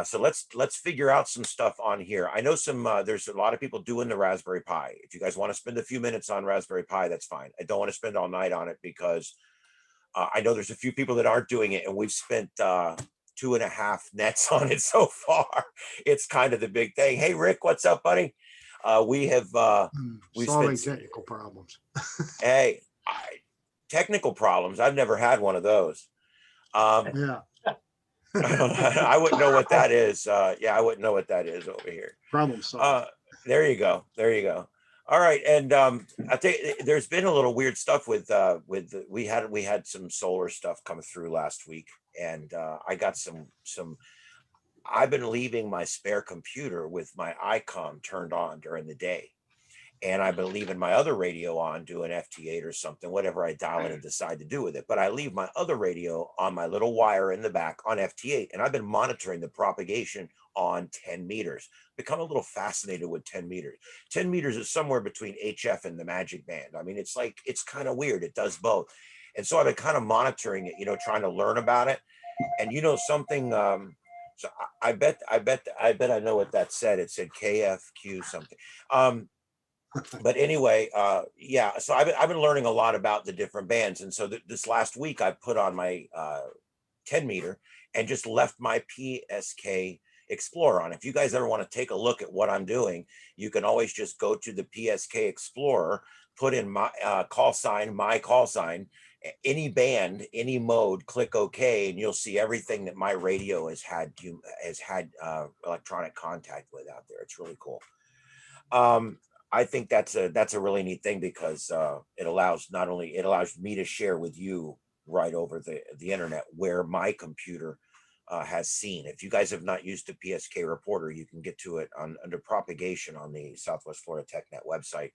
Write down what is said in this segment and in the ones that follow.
So let's figure out some stuff on here. I know there's a lot of people doing the Raspberry Pi. If you guys want to spend a few minutes on Raspberry Pi, that's fine. I don't want to spend all night on it because I know there's a few people that aren't doing it, and we've spent 2.5 nets on it so far. It's kind of the big thing. Hey, Rick, what's up, buddy? We have solving technical problems. Hey, technical problems. I've never had one of those. Yeah. I wouldn't know what that is. Yeah, I wouldn't know what that is over here. Problem solved. There you go. There you go. All right, and I think there's been a little weird stuff with we had some solar stuff come through last week, and I got some. I've been leaving my spare computer with my ICOM turned on during the day, and I've been leaving my other radio on doing FT8 or something, whatever I dial in and decide to do with it. But I leave my other radio on my little wire in the back on FT8, and I've been monitoring the propagation on 10 meters. Become a little fascinated with 10 meters. 10 meters is somewhere between HF and the magic band. I mean, it's kind of weird. It does both. And so I've been kind of monitoring it, trying to learn about it. And something, so I bet I know what that said. It said KFQ something. But anyway, yeah, so I've been learning a lot about the different bands. And so this last week I put on my 10 meter and just left my PSK Explorer on. If you guys ever want to take a look at what I'm doing, you can always just go to the PSK Explorer, put in my call sign, any band, any mode, click OK, and you'll see everything that my radio has had electronic contact with out there. It's really cool. I think that's a really neat thing because it allows me to share with you right over the internet where my computer has seen. If you guys have not used the PSK reporter, you can get to it under propagation on the Southwest Florida TechNet website,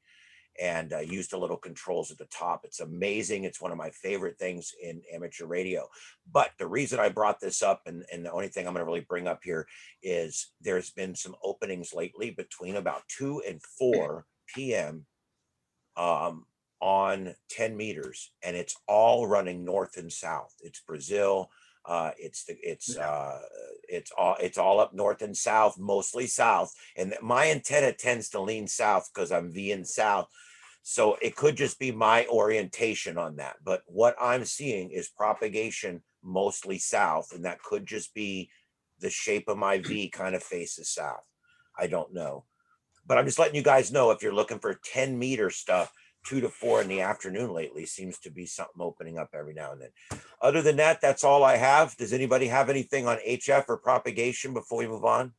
and use the little controls at the top. It's amazing. It's one of my favorite things in amateur radio. But the reason I brought this up, and the only thing I'm going to really bring up here, is there's been some openings lately between about 2 and 4 p.m. On 10 meters, and it's all running north and south. It's Brazil. It's all up north and south, mostly south. And my antenna tends to lean south because I'm VN south. So it could just be my orientation on that. But what I'm seeing is propagation mostly south, and that could just be the shape of my V kind of faces south. I don't know. But I'm just letting you guys know, if you're looking for 10 meter stuff, 2 to 4 in the afternoon lately seems to be something opening up every now and then. Other than that, that's all I have. Does anybody have anything on HF or propagation before we move on?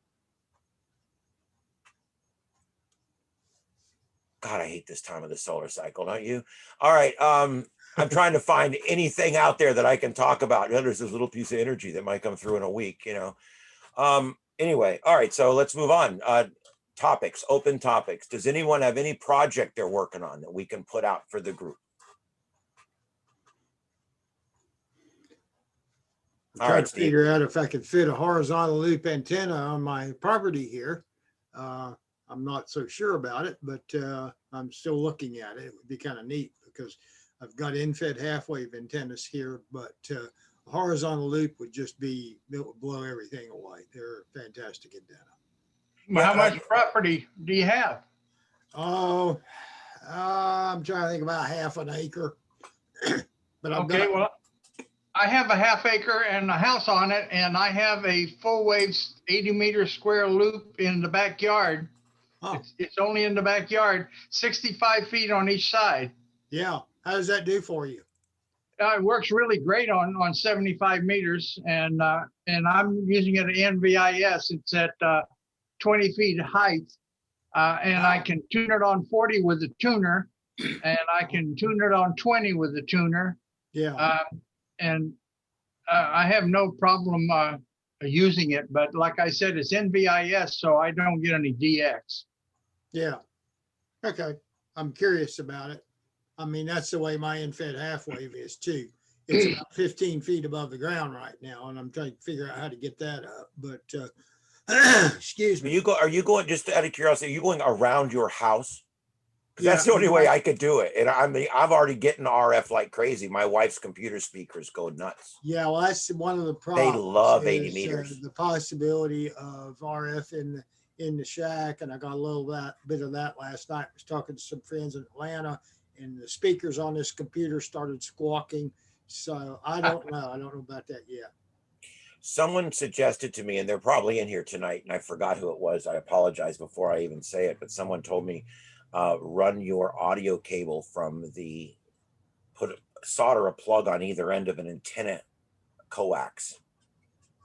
God, I hate this time of the solar cycle, don't you? All right. I'm trying to find anything out there that I can talk about. There's this little piece of energy that might come through in a week, Anyway, all right. So let's move on. Topics, open topics. Does anyone have any project they're working on that we can put out for the group? I'm trying to figure out if I could fit a horizontal loop antenna on my property here. I'm not so sure about it, but I'm still looking at it. It would be kind of neat because I've got in-fed half-wave antennas here, but a horizontal loop would just it would blow everything away. They're fantastic antenna. Well, how much property do you have? Oh, I'm trying to think, about half an acre. But okay, well, I have a half acre and a house on it, and I have a full wave 80 meter square loop in the backyard. Oh. It's only in the backyard, 65 feet on each side. Yeah. How does that do for you? It works really great on 75 meters, and I'm using it at NVIS. It's at 20 feet height, and I can tune it on 40 with the tuner, and I can tune it on 20 with the tuner. Yeah. And I have no problem using it, but like I said, it's NVIS, so I don't get any DX. Yeah. Okay. I'm curious about it. I mean, that's the way my in-fed half-wave is too. It's about 15 feet above the ground right now, and I'm trying to figure out how to get that up. But excuse me. Are you going, just out of curiosity, are you going around your house? Because that's the Yeah, only way I could do it. And I'm already getting RF like crazy. My wife's computer speakers go nuts. Yeah, well, that's one of the They problems. love 80 is, meters. the possibility of RF in the shack, and I got a little bit of that last night. I was talking to some friends in Atlanta, and the speakers on this computer started squawking. So I don't know. I don't know about that yet. Someone suggested to me, and they're probably in here tonight, and I forgot who it was. I apologize before I even say it, but someone told me run your audio cable from solder a plug on either end of an antenna coax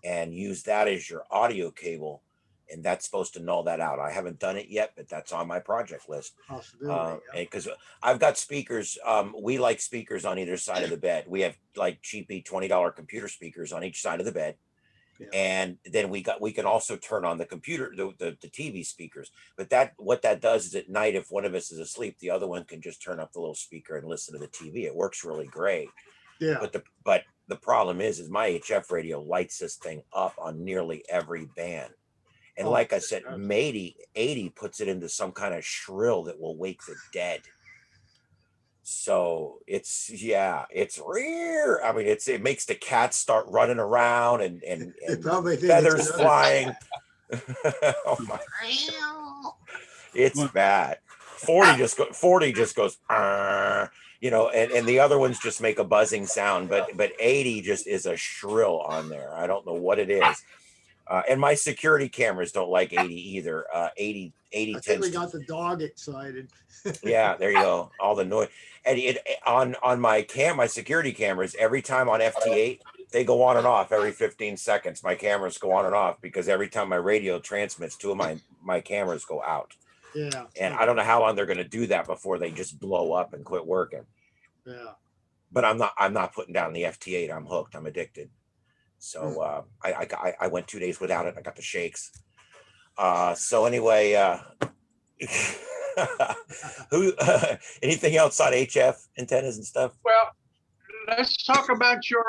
and use that as your audio cable, and that's supposed to null that out. I haven't done it yet, but that's on my project list. Possibility. Yeah. Because I've got speakers. We like speakers on either side of the bed. We have like cheapy $20 computer speakers on each side of the bed. Yeah. And then we can also turn on the computer, the TV speakers. But what that does is at night, if one of us is asleep, the other one can just turn up the little speaker and listen to the TV. It works really great. Yeah. But the problem is my HF radio lights this thing up on nearly every band. And like I said, 80 puts it into some kind of shrill that will wake the dead. So it's rare. I mean, it makes the cats start running around and feathers flying. Oh my God. It's bad. 40 just goes, and the other ones just make a buzzing sound, but 80 just is a shrill on there. I don't know what it is. And my security cameras don't like 80 either. 80 I think we got the dog excited. Yeah, there you go. All the noise. And on my security cameras, every time on FT8, they go on and off every 15 seconds. My cameras go on and off because every time my radio transmits, two of my cameras go out. Yeah. And I don't know how long they're going to do that before they just blow up and quit working. Yeah. But I'm not putting down the FT8. I'm hooked. I'm addicted. So I went 2 days without it. I got the shakes. So anyway, anything else on HF antennas and stuff? Well, let's talk about your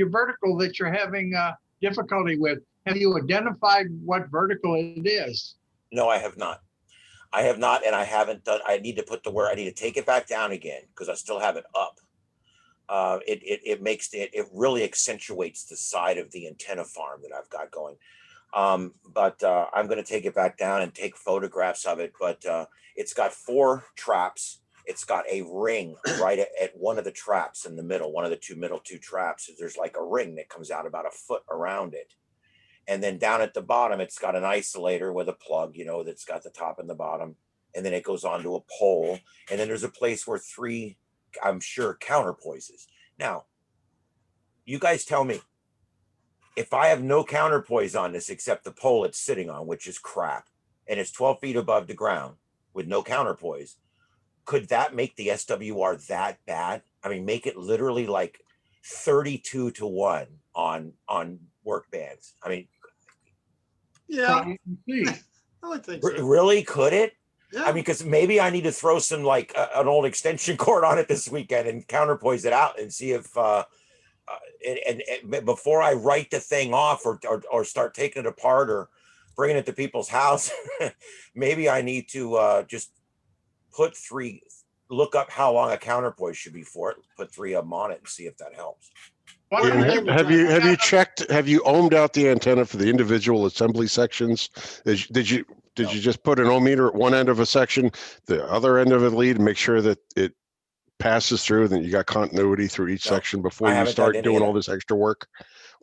vertical that you're having difficulty with. Have you identified what vertical it is? No, I have not. And I haven't done. I need to I need to take it back down again because I still have it up. It really accentuates the side of the antenna farm that I've got going. But I'm going to take it back down and take photographs of it. But it's got 4 traps. It's got a ring right at one of the traps in the middle, one of the middle two traps. There's like a ring that comes out about a foot around it. And then down at the bottom, it's got an isolator with a plug, that's got the top and the bottom. And then it goes onto a pole. And then there's a place where 3, I'm sure, counterpoises. Now, you guys tell me, if I have no counterpoise on this except the pole it's sitting on, which is crap, and it's 12 feet above the ground with no counterpoise, could that make the SWR that bad? I mean, make it literally like 32-1 on work bands. I mean, yeah, I would think so. Really, could it? Yeah. I mean, because maybe I need to throw some like an old extension cord on it this weekend and counterpoise it out and see if and before I write the thing off or start taking it apart or bringing it to people's house, maybe I need to just put 3. Look up how long a counterpoise should be for it. Put 3 of them on it and see if that helps. Have you checked? Have you ohmed out the antenna for the individual assembly sections? Did you just put an ohm meter at one end of a section, the other end of a lead, and make sure that it passes through, and then you got continuity through each section before you start doing all this extra work?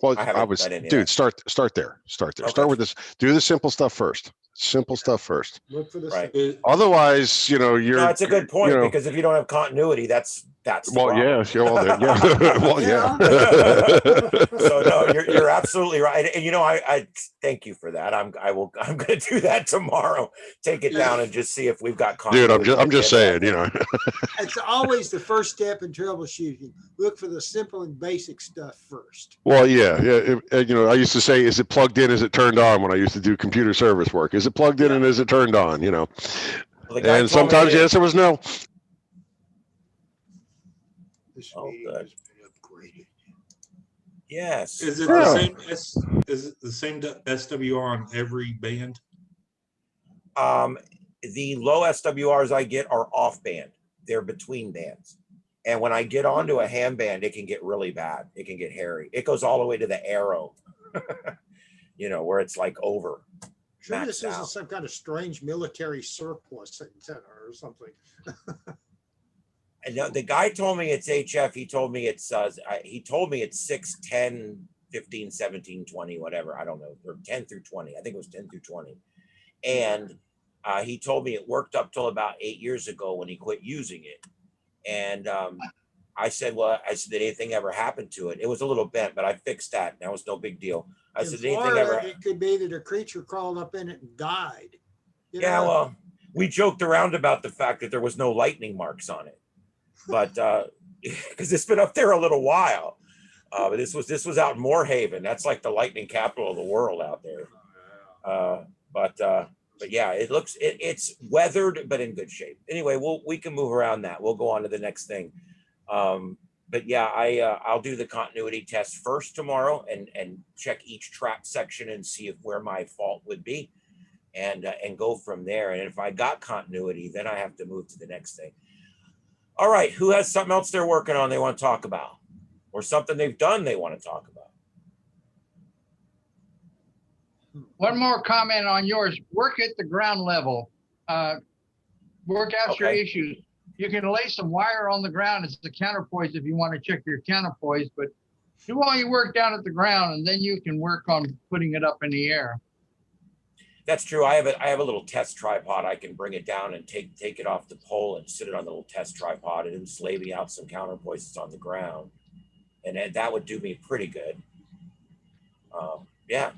Well, start there. Start there. Okay. Start with this. Do the simple stuff first. Simple stuff first. Look for the Right. Otherwise, you're. No, it's a good point because if you don't have continuity, that's well, yeah, well, yeah. So no, you're absolutely right, and I thank you for that. I'm going to do that tomorrow. Take it down and just see if we've got continuity. Dude, I'm just saying, It's always the first step in troubleshooting. Look for the simple and basic stuff first. Well, yeah. I used to say, is it plugged in? Is it turned on? When I used to do computer service work, is it plugged in and is it turned on? Well, and sometimes the answer was no. This Oh, meeting good. has been upgraded. Yes. Is it the same? Is it the same SWR on every band? the low SWRs I get are off band. They're between bands. And when I get onto a ham band, it can get really bad. It can get hairy. It goes all the way to the arrow, where it's like over. Sure, this maxed isn't out. some kind of strange military surplus antenna or something. And the guy told me it's HF. He told me it's 6, 10, 15, 17, 20, whatever. I don't know, or 10 through 20. I think it was 10 through 20. And he told me it worked up till about 8 years ago when he quit using it. And I said, did anything ever happen to it? It was a little bent, but I fixed that. That was no big deal. I In said, did anything Florida, ever? it could be that a creature crawled up in it and died. Yeah, well, we joked around about the fact that there was no lightning marks on it, but because it's been up there a little while. But this was out in Moorhaven. That's like the lightning capital of the world out there. But yeah, it's weathered but in good shape. Anyway, we can move around that. We'll go on to the next thing. But yeah, I'll do the continuity test first tomorrow and check each track section and see where my fault would be, and go from there. And if I got continuity, then I have to move to the next thing. All right, who has something else they're working on they want to talk about, or something they've done they want to talk about? One more comment on yours. Work at the ground level. Work out your Okay. issues. You can lay some wire on the ground as the counterpoise if you want to check your counterpoise, but do all your work down at the ground, and then you can work on putting it up in the air. That's true. I have a little test tripod. I can bring it down and take it off the pole and sit it on the little test tripod and just lay me out some counterpoises on the ground, and that would do me pretty good. Yeah,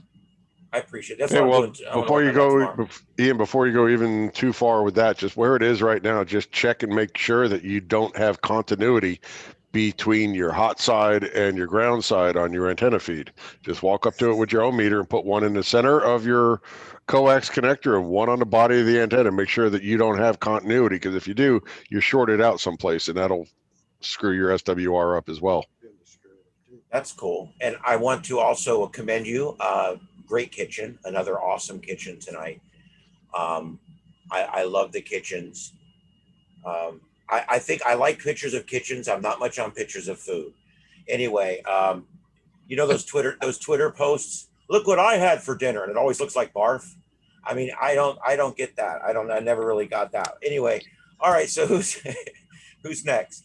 I appreciate it. That's Yeah, what well, I'm doing. I'm gonna before you work on that go, tomorrow. Ian, before you go even too far with that, just where it is right now, just check and make sure that you don't have continuity between your hot side and your ground side on your antenna feed. Just walk up to it with your ohm meter and put one in the center of your coax connector and one on the body of the antenna. Make sure that you don't have continuity, because if you do, you're shorted out someplace, and that'll screw your SWR up as well. That's cool. And I want to also commend you. Great kitchen, another awesome kitchen tonight. I love the kitchens. I think I like pictures of kitchens. I'm not much on pictures of food. Anyway, those Twitter posts. Look what I had for dinner, and it always looks like barf. I mean, I don't get that. I never really got that. Anyway, all right. So who's next?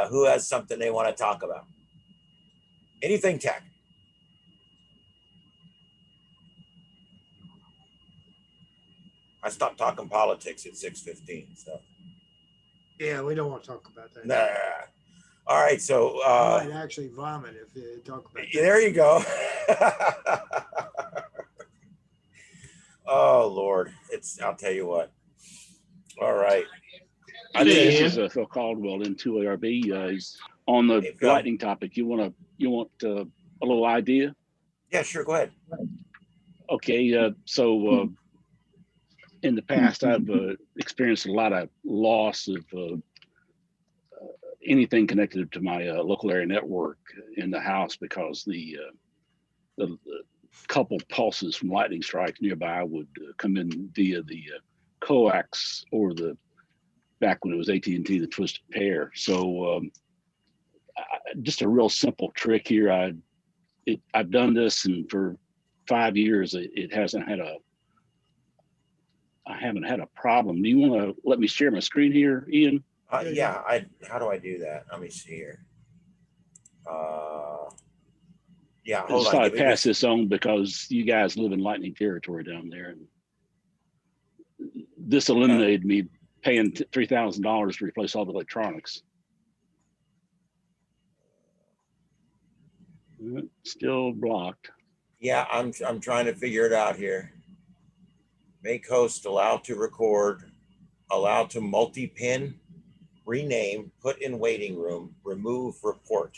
Who has something they want to talk about? Anything tech? I stopped talking politics at 6:15. So Yeah, we don't want to talk about that. nah. All right. So I might actually vomit if you talk about that. there you go. Oh Lord, I'll tell you what. All right. This is Phil Caldwell in 2ARB. He's on the Hey, Phil. lightning topic. You want a little idea? Yeah, sure. Go ahead. Okay. So in the past, I've experienced a lot of loss of anything connected to my local area network in the house, because the couple pulses from lightning strikes nearby would come in via the coax, or back when it was AT&T, the twisted pair. So just a real simple trick here. I've done this, and for 5 years, I haven't had a problem. Do you want to let me share my screen here, Ian? Yeah. How do I do that? Let me see here. Yeah. I Hold just on. thought Give I'd me pass just- this on, because you guys live in lightning territory down there. And this eliminated me paying $3,000 to replace all the electronics. Still blocked. Yeah, I'm trying to figure it out here. Make host, allow to record, allow to multi-pin, rename, put in waiting room, remove report.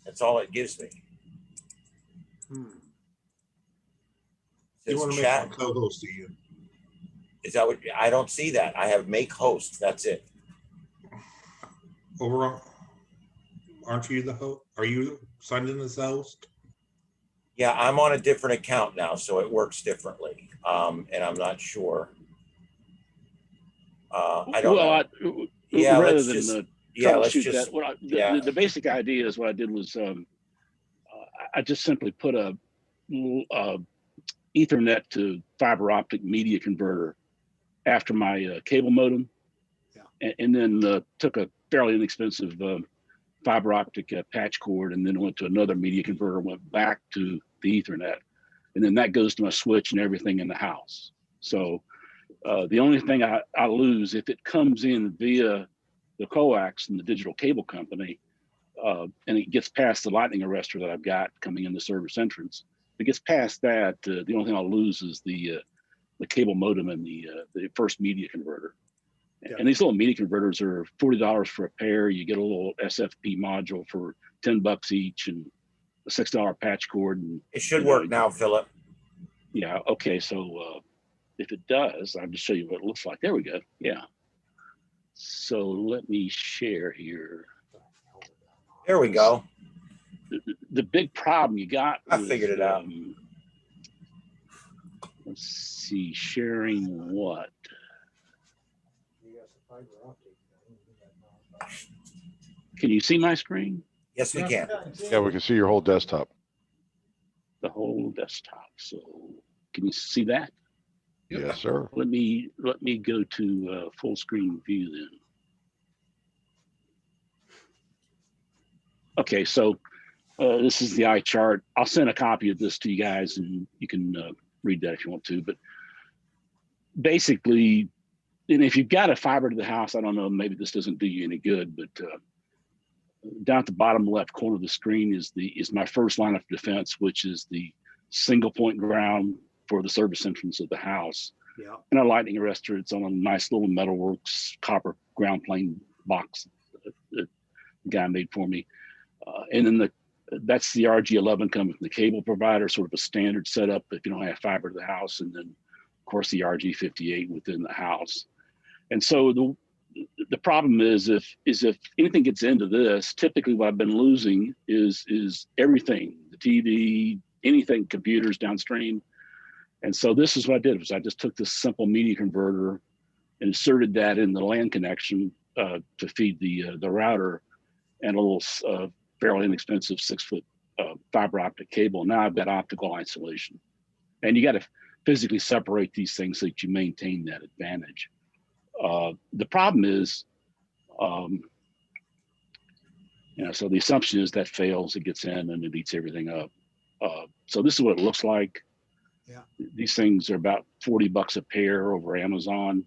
That's all it gives me. Hmm. Says You want to make chat. a co-host to you. Is that what? I don't see that. I have make host. That's it. Overall, aren't you the host? Are you signed in as the host? Yeah, I'm on a different account now, so it works differently. And I'm not sure. I don't know. Yeah, rather let's than just, yeah, let's troubleshoot just, that, yeah. the basic idea is what I did was I just simply put a Ethernet to fiber optic media converter after my cable modem, and then took a fairly inexpensive fiber optic patch cord, and then went to another media converter, went back to the Ethernet, and then that goes to my switch and everything in the house. So the only thing I lose if it comes in via the coax and the digital cable company, and it gets past the lightning arrestor that I've got coming in the service entrance. If it gets past that, the only thing I'll lose is the cable modem and the first media converter. Yeah. And these little media converters are $40 for a pair. You get a little SFP module for $10 each, and a $6 patch cord. And It should work now, Philip. yeah. Okay. So if it does, I'll just show you what it looks like. There we go. Yeah. So let me share here. There we go. The big problem you got I figured it out. Let's see, sharing what? Can you see my screen? Yes, we can. Yeah, we can see your whole desktop. The whole desktop. So can you see that? Yes, sir. Let me go to full screen view then. Okay, so this is the eye chart. I'll send a copy of this to you guys, and you can read that if you want to. But basically, and if you've got a fiber to the house, I don't know, maybe this doesn't do you any good, but down at the bottom left corner of the screen is my first line of defense, which is the single point ground for the service entrance of the house. Yeah. And a lightning arrestor. It's on a nice little metalworks copper ground plane box that the guy made for me. And then that's the RG11 coming from the cable provider, sort of a standard setup if you don't have fiber to the house. And then, of course, the RG58 within the house. And so the problem is if anything gets into this, typically what I've been losing is everything, the TV, anything, computers downstream. And so this is what I did was I just took this simple media converter and inserted that in the LAN connection to feed the router, and a little fairly inexpensive 6-foot fiber optic cable. Now I've got optical isolation, and you got to physically separate these things so that you maintain that advantage. The problem is, so the assumption is that fails, it gets in and it eats everything up. So this is what it looks like. Yeah. These things are about $40 a pair over Amazon,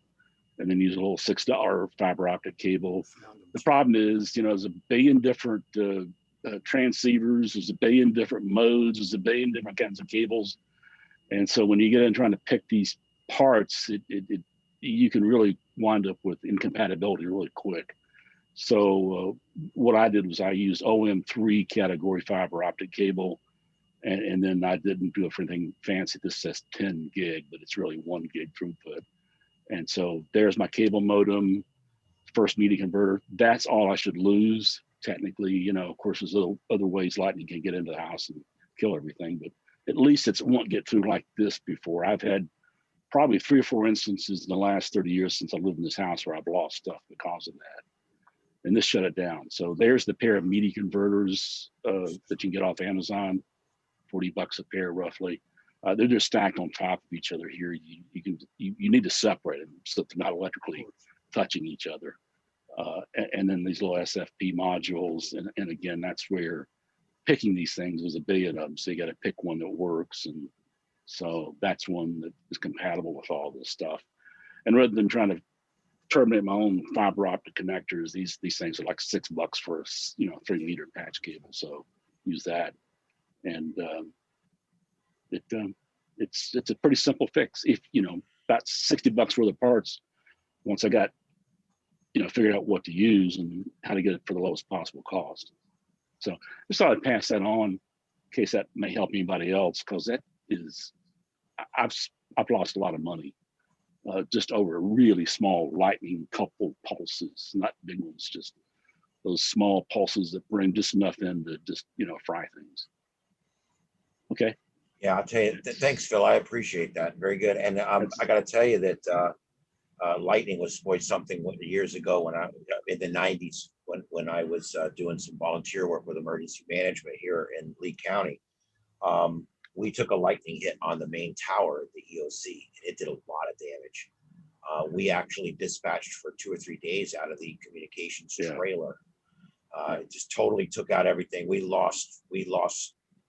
and then use a little $6 fiber optic cable. The problem is, there's a billion different transceivers, there's a billion different modes, there's a billion different kinds of cables. And so when you get in trying to pick these parts, you can really wind up with incompatibility really quick. So what I did was I used OM3 category fiber optic cable, and then I didn't do it for anything fancy. This says 10 gig, but it's really 1 gig throughput. And so there's my cable modem, first media converter. That's all I should lose. Technically, of course, there's other ways lightning can get into the house and kill everything, but at least it won't get through like this before. I've had probably 3 or 4 instances in the last 30 years since I lived in this house where I've lost stuff because of that. And this shut it down. So there's the pair of media converters that you can get off Amazon, $40 a pair roughly. They're just stacked on top of each other here. You need to separate them so they're not electrically touching each other. And then these little SFP modules. And again, that's where picking these things, there's a billion of them. So you got to pick one that works. And so that's one that is compatible with all this stuff. And rather than trying to terminate my own fiber optic connectors, these things are like $6 for a 3-meter patch cable. So use that. And it's a pretty simple fix. If about $60 worth of parts, once I got figured out what to use and how to get it for the lowest possible cost. So just thought I'd pass that on in case that may help anybody else, because that is I've lost a lot of money just over really small lightning coupled pulses, not big ones, just those small pulses that bring just enough in to just fry things. Okay. Yeah, I'll tell you. Thanks, Phil. I appreciate that. Very good. And I got to tell you that lightning was always something years ago when in the 90s, when I was doing some volunteer work with emergency management here in Lee County. We took a lightning hit on the main tower at the EOC, and it did a lot of damage. We actually dispatched for 2 or 3 days out of the communications trailer. It just totally took out everything. We lost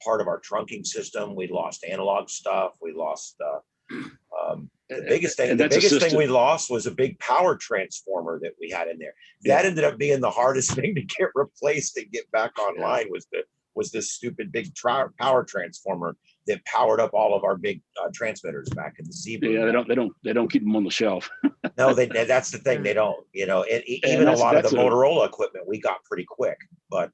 part of our trunking system. We lost analog stuff. We lost the biggest thing we lost was a big power transformer that we had in there. That ended up being the hardest thing to get replaced and get back online. Was this stupid big power transformer that powered up all of our big transmitters back in the Seabird. Yeah, they don't keep them on the shelf. No, that's the thing. They don't. And even a lot of the Motorola equipment we got pretty quick. But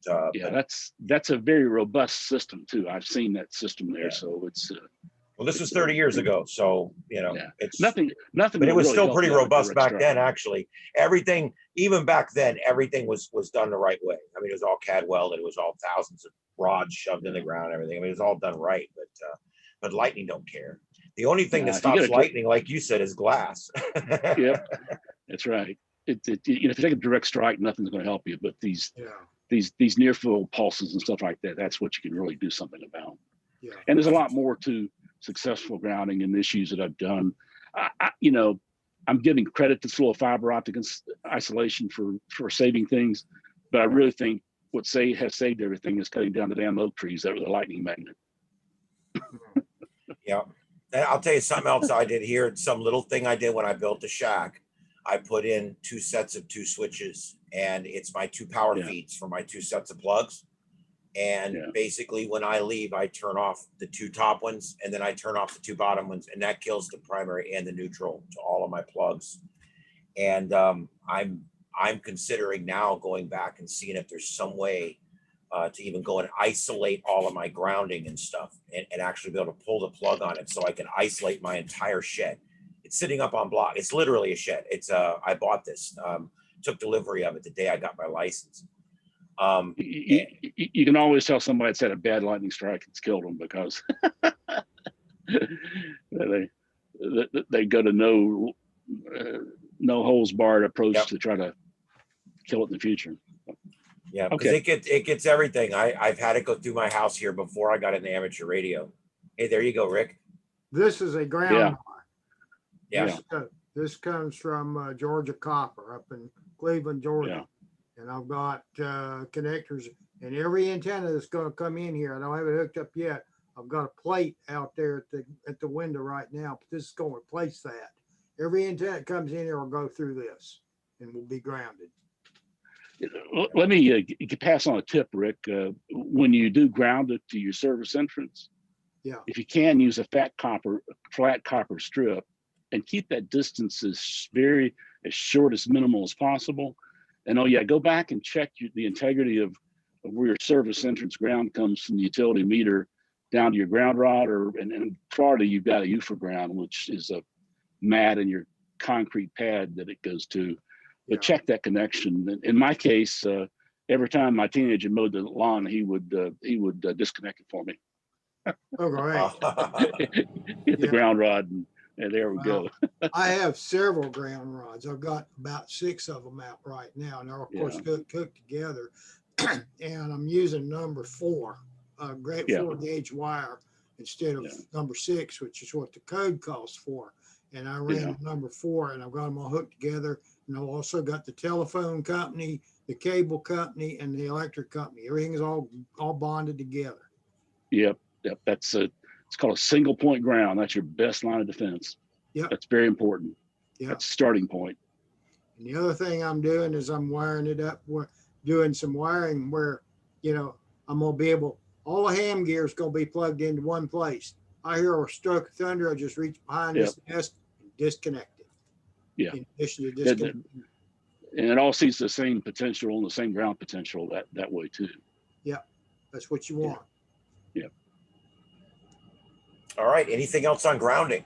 that's a very robust system too. I've seen that system there, so it's. Well, this was 30 years ago, so it's nothing. But it was still pretty robust back then. Actually, everything, even back then, everything was done the right way. I mean, it was all CAD welded. It was all thousands of rods shoved in the ground. Everything. I mean, it was all done right. But lightning don't care. The only thing that stops lightning, like you said, is glass. Yep, that's right. If you take a direct strike, nothing's going to help you. But these near field pulses and stuff like that, that's what you can really do something about. Yeah. And there's a lot more to successful grounding and issues that I've done. I'm giving credit to slow fiber optic isolation for saving things, but I really think what has saved everything is cutting down the damn oak trees that were the lightning magnet. Yeah. And I'll tell you something else I did here. Some little thing I did when I built the shack. I put in 2 sets of 2 switches, and it's my 2 power feeds for my 2 sets of plugs. And basically when I leave, I turn off the 2 top ones, and then I turn off the 2 bottom ones, and that kills the primary and the neutral to all of my plugs. And I'm considering now going back and seeing if there's some way to even go and isolate all of my grounding and stuff, and actually be able to pull the plug on it so I can isolate my entire shed. It's sitting up on block. It's literally a shed. It's I bought this, took delivery of it the day I got my license. You can always tell somebody that's had a bad lightning strike it's killed them, because they go to no holds barred approach to try to kill it in the future. Yeah, because it gets everything. I've had it go through my house here before I got into amateur radio. Hey, there you go, Rick. This is a ground. Yeah. This comes from Georgia Copper up in Cleveland, Georgia. And I've got connectors, and every antenna that's going to come in here, I don't have it hooked up yet. I've got a plate out there at the window right now, but this is going to replace that. Every antenna that comes in here will go through this and will be grounded. Let me pass on a tip, Rick. When you do ground it to your service entrance, if you can, use a flat copper strip and keep that distance as short, as minimal as possible. And go back and check the integrity of where your service entrance ground comes from the utility meter down to your ground rod, and in Florida, you've got a UFA ground, which is a mat in your concrete pad that it goes to. But check that connection. In my case, every time my teenager mowed the lawn, he would disconnect it for me. Oh, great. Hit the ground rod, and there we go. I have several ground rods. I've got about 6 of them out right now. And they're, of course, cooked together. And I'm using number 4, great 4 gauge wire instead of number 6, which is what the code calls for. And I ran number 4, and I've got them all hooked together. And I've also got the telephone company, the cable company, and the electric company. Everything is all bonded together. Yep. It's called a single point ground. That's your best line of defense. Yep. That's very important. Yep. That's the starting point. And the other thing I'm doing is I'm wiring it up, doing some wiring where, I'm going to be able, all the ham gear is going to be plugged into one place. I hear a stroke of thunder, I just reach behind this nest and disconnect it. Yeah. In addition to disconnect. And it all sees the same potential and the same ground potential that way too. Yeah. That's what you want. Yeah. All right. Anything else on grounding?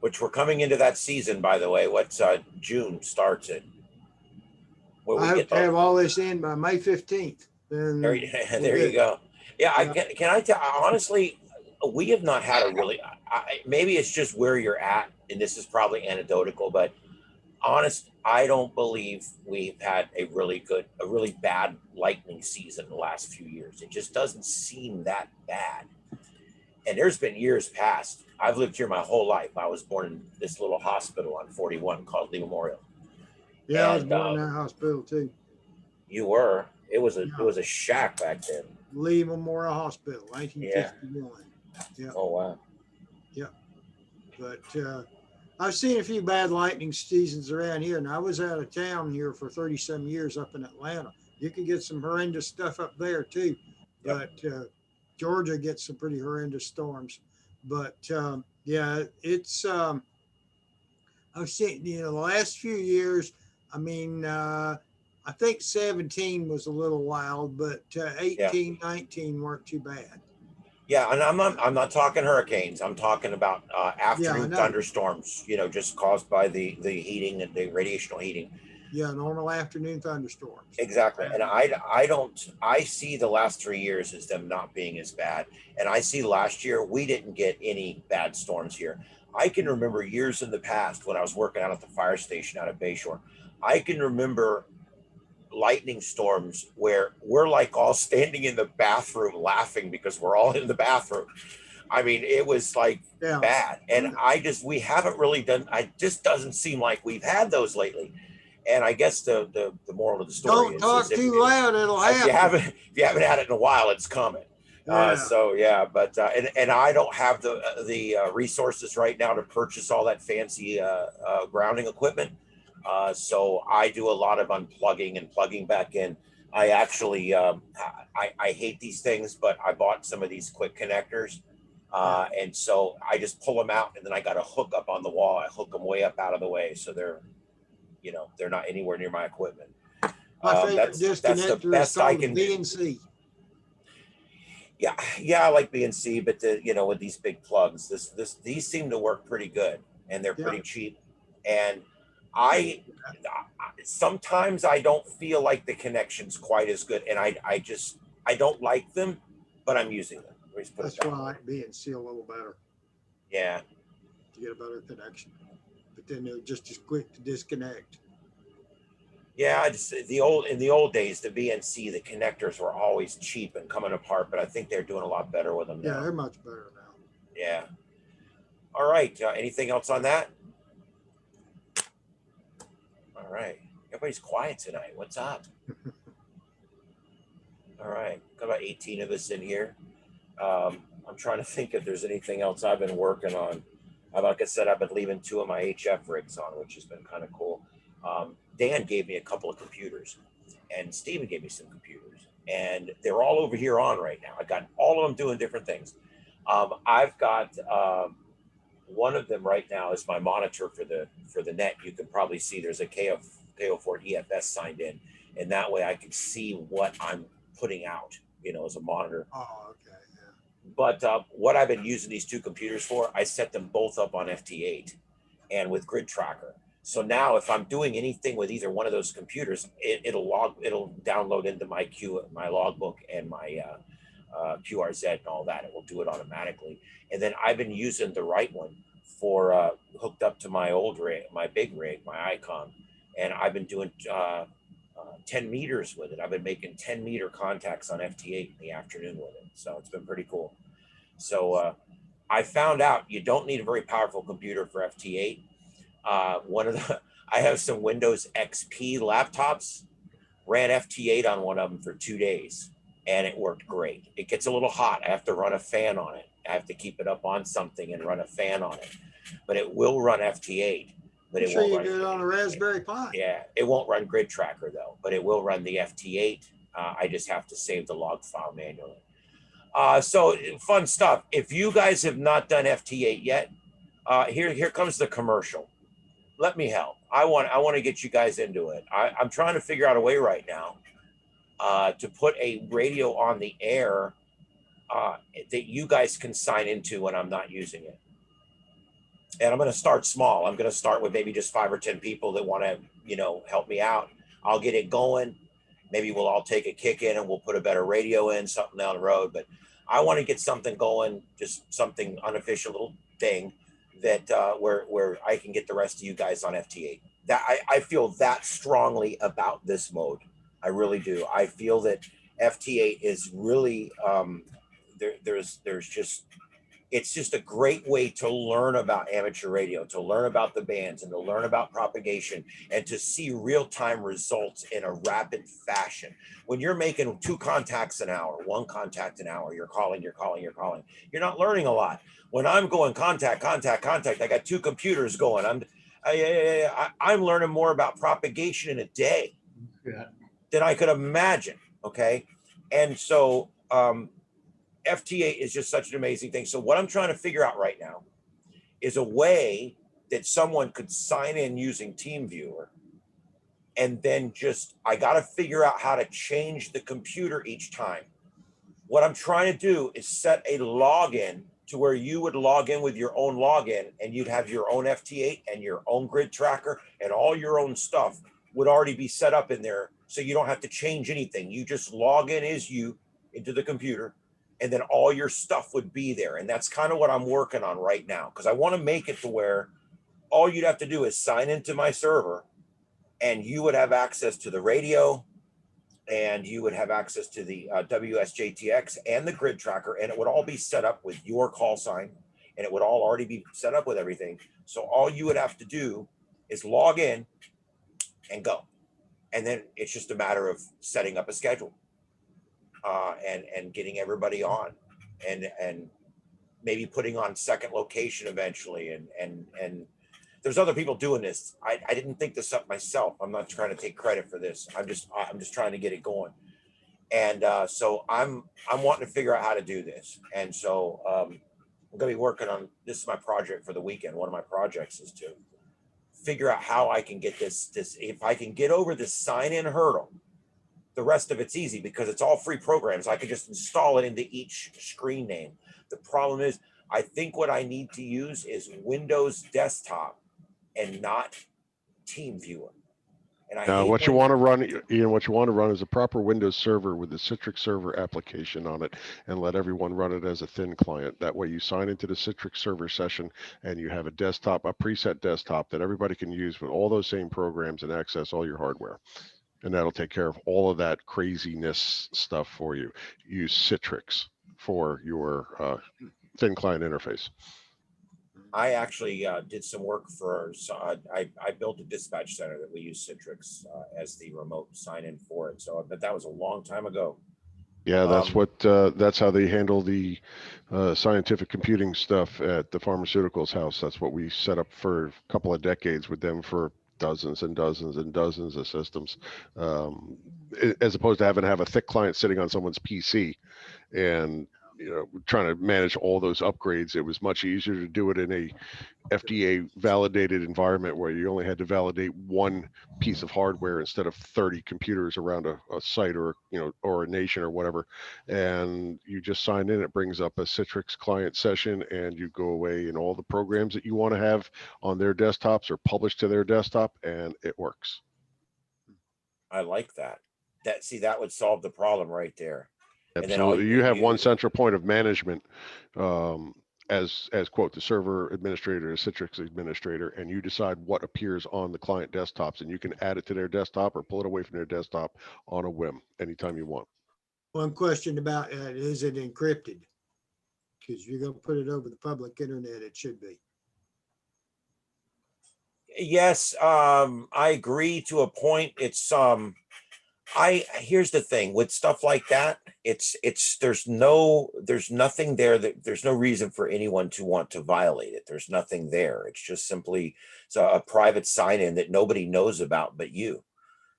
Which we're coming into that season, by the way. What's June starts it? I hope to have all this in by May 15th. Then there you go. Yeah, can I tell, honestly, we have not had maybe it's just where you're at, and this is probably anecdotal, but honest, I don't believe we've had a really bad lightning season the last few years. It just doesn't seem that bad. And there's been years past. I've lived here my whole life. I was born in this little hospital on 41 called Lee Memorial. Yeah, I was And, born in that hospital too. You were. It was Yeah. a shack back then. Lee Memorial Hospital, 1951. Yeah. Oh wow. But I've seen a few bad lightning seasons around here, and I was out of town here for 30-some years up in Atlanta. You can get some horrendous stuff up there too, but Georgia gets some pretty horrendous storms. But yeah, it's I've seen, the last few years. I mean, I think 17 was a little wild, but 18, 19 weren't too bad. Yeah, and I'm not talking hurricanes. I'm talking about afternoon know. thunderstorms. Just caused by the heating and the radiational heating. Yeah, normal afternoon thunderstorms. Exactly. And I see the last 3 years as them not being as bad. And I see last year we didn't get any bad storms here. I can remember years in the past when I was working out at the fire station out of Bayshore. I can remember lightning storms where we're like all standing in the bathroom laughing because we're all in the bathroom. I mean, it was like bad. And we haven't really done, it just doesn't seem like we've had those lately. And I guess the moral of the story Don't talk too loud, it'll If happen. you haven't had it in a while, it's coming. But and I don't have the resources right now to purchase all that fancy grounding equipment. So I do a lot of unplugging and plugging back in. I actually I hate these things, but I bought some of these quick connectors. And so I just pull them out, and then I got a hook up on the wall. I hook them way up out of the way, so they're not anywhere near my equipment. My favorite that's the best I can do. BNC. Yeah, I like BNC, but with these big plugs, these seem to work pretty good, and they're pretty cheap. And I sometimes I don't feel like the connection's quite as good, and I don't like them, but I'm using them. That's why I like BNC a little better. Yeah. To get a better connection, but then they're just as quick to disconnect. Yeah, in the old days, the BNC, the connectors were always cheap and coming apart, but I think they're doing a lot better with them now. Yeah, they're much better now. Yeah. All right. Anything else on that? All right. Everybody's quiet tonight. What's up? All right. Got about 18 of us in here. I'm trying to think if there's anything else I've been working on. Like I said, I've been leaving 2 of my HF rigs on, which has been kind of cool. Dan gave me a couple of computers, and Steven gave me some computers, and they're all over here on right now. I got all of them doing different things. I've got one of them right now is my monitor for the net. You can probably see there's a KO4 EFS signed in, and that way I can see what I'm putting out, as a monitor. Oh, okay. Yeah. But what I've been using these 2 computers for, I set them both up on FT8 and with Grid Tracker. So now if I'm doing anything with either one of those computers, it'll download into my logbook and my QRZ and all that. It will do it automatically. And then I've been using the right one for hooked up to my old rig, my big rig, my Icon. And I've been doing 10 meters with it. I've been making 10-meter contacts on FT8 in the afternoon with it. So it's been pretty cool. So I found out you don't need a very powerful computer for FT8. I have some Windows XP laptops, ran FT8 on one of them for 2 days, and it worked great. It gets a little hot. I have to run a fan on it. I have to keep it up on something and run a fan on it, but it will run FT8. But it won't run. You do it on a Raspberry Pi. Yeah, it won't run Grid Tracker though, but it will run the FT8. I just have to save the log file manually. So fun stuff. If you guys have not done FT8 yet, here comes the commercial. Let me help. I want to get you guys into it. I'm trying to figure out a way right now to put a radio on the air that you guys can sign into when I'm not using it. And I'm going to start small. I'm going to start with maybe just 5 or 10 people that want to, help me out. I'll get it going. Maybe we'll all take a kick in and we'll put a better radio in, something down the road. But I want to get something going, just something unofficial, thing that where I can get the rest of you guys on FT8. That I feel that strongly about this mode. I really do. I feel that FT8 is really there's just, it's just a great way to learn about amateur radio, to learn about the bands, and to learn about propagation, and to see real-time results in a rapid fashion. When you're making 2 contacts an hour, 1 contact an hour, you're calling, you're not learning a lot. When I'm going contact, I got 2 computers going. I'm learning more about propagation in a day than I could imagine. Okay. And so FT8 is just such an amazing thing. So what I'm trying to figure out right now is a way that someone could sign in using TeamViewer, and then just, I got to figure out how to change the computer each time. What I'm trying to do is set a login to where you would log in with your own login, and you'd have your own FT8 and your own grid tracker, and all your own stuff would already be set up in there. So you don't have to change anything. You just log in as you into the computer, and then all your stuff would be there. And that's kind of what I'm working on right now, because I want to make it to where all you'd have to do is sign into my server, and you would have access to the radio, and you would have access to the WSJTX and the grid tracker, and it would all be set up with your call sign, and it would all already be set up with everything. So all you would have to do is log in and go. And then it's just a matter of setting up a schedule and getting everybody on, and maybe putting on second location eventually. And there's other people doing this. I didn't think this up myself. I'm not trying to take credit for this. I'm just trying to get it going. And so I'm wanting to figure out how to do this. And so I'm gonna be working on, this is my project for the weekend. One of my projects is to figure out how I can get this, if I can get over this sign-in hurdle. The rest of it's easy because it's all free programs. I could just install it into each screen name. The problem is, I think what I need to use is Windows Desktop and not TeamViewer. And I hate what you when- want to run, Ian, what you want to run is a proper Windows server with the Citrix server application on it, and let everyone run it as a thin client. That way you sign into the Citrix server session, and you have a desktop, a preset desktop that everybody can use with all those same programs and access all your hardware. And that'll take care of all of that craziness stuff for you. Use Citrix for your thin client interface. I actually did some work for, so I built a dispatch center that we use Citrix as the remote sign-in for it. So, but that was a long time ago. Yeah, that's how they handle the scientific computing stuff at the pharmaceuticals house. That's what we set up for a couple of decades with them, for dozens and dozens and dozens of systems, as opposed to having to have a thick client sitting on someone's PC and trying to manage all those upgrades. It was much easier to do it in a FDA validated environment where you only had to validate one piece of hardware instead of 30 computers around a site, or or a nation or whatever. And you just sign in, it brings up a Citrix client session, and you go away, and all the programs that you want to have on their desktops are published to their desktop, and it works. I like that. That would solve the problem right there. Absolutely. You have one central point of management, as quote, the server administrator, the Citrix administrator, and you decide what appears on the client desktops, and you can add it to their desktop or pull it away from their desktop on a whim anytime you want. One question about is it encrypted? Because if you're going to put it over the public internet, it should be. Yes, I agree to a point. It's here's the thing with stuff like that. There's nothing there, that there's no reason for anyone to want to violate it. There's nothing there. It's just simply a private sign-in that nobody knows about but you.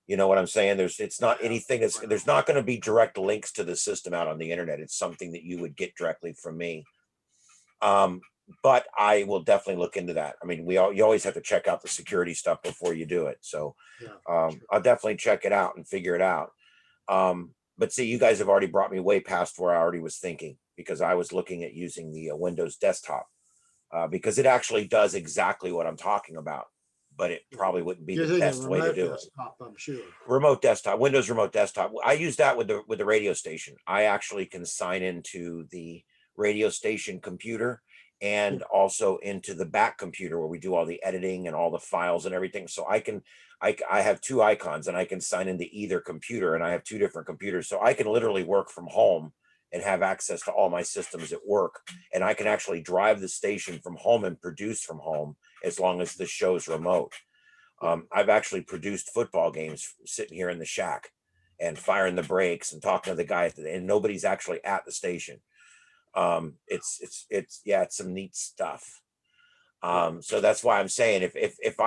You know what I'm saying? It's not anything there's not going to be direct links to the system out on the internet. It's something that you would get directly from me. But I will definitely look into that. I mean, you always have to check out the security stuff before you do it. So Yeah, sure. I'll definitely check it out and figure it out. But see, you guys have already brought me way past where I already was thinking, because I was looking at using the Windows desktop because it actually does exactly what I'm talking about, but it probably wouldn't be the best way to do desktop, I'm sure. Remote desktop, Windows remote desktop. I use that with the radio station. I actually can sign into the radio station computer and also into the back computer where we do all the editing and all the files and everything. So I have two icons and I can sign into either computer, and I have two different computers. So I can literally work from home and have access to all my systems at work. And I can actually drive the station from home and produce from home as long as the show's remote. I've actually produced football games sitting here in the shack and firing the brakes and talking to the guy, and nobody's actually at the station. It's some neat stuff. So that's why I'm saying if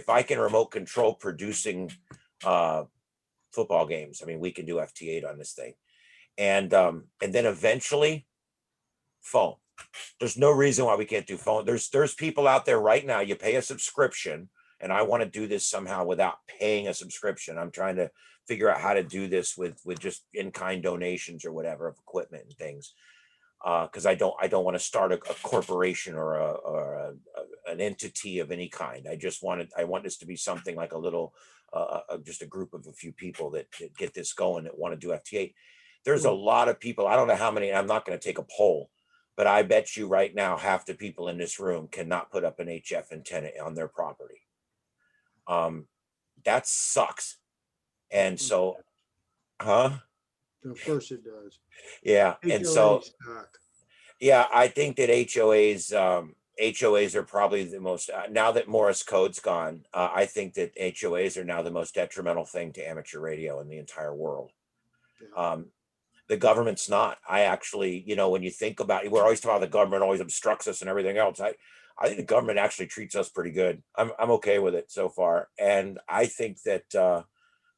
I can remote control producing football games, I mean, we can do FT8 on this thing. And then eventually phone. There's no reason why we can't do phone. There's people out there right now, you pay a subscription, and I want to do this somehow without paying a subscription. I'm trying to figure out how to do this with just in-kind donations or whatever of equipment and things. Because I don't want to start a corporation or an entity of any kind. I want this to be something like a little just a group of a few people that get this going that want to do FT8. There's a lot of people. I don't know how many. I'm not going to take a poll, but I bet you right now half the people in this room cannot put up an HF antenna on their property. That sucks. And so, huh? Of course it does. Yeah. And so, HOAs suck. yeah, I think that HOAs are probably the most, now that Morse code's gone, I think that HOAs are now the most detrimental thing to amateur radio in the entire world. Yeah. The government's not. I actually, when you think about it, we're always talking about the government always obstructs us and everything else. I think the government actually treats us pretty good. I'm okay with it so far. And I think that,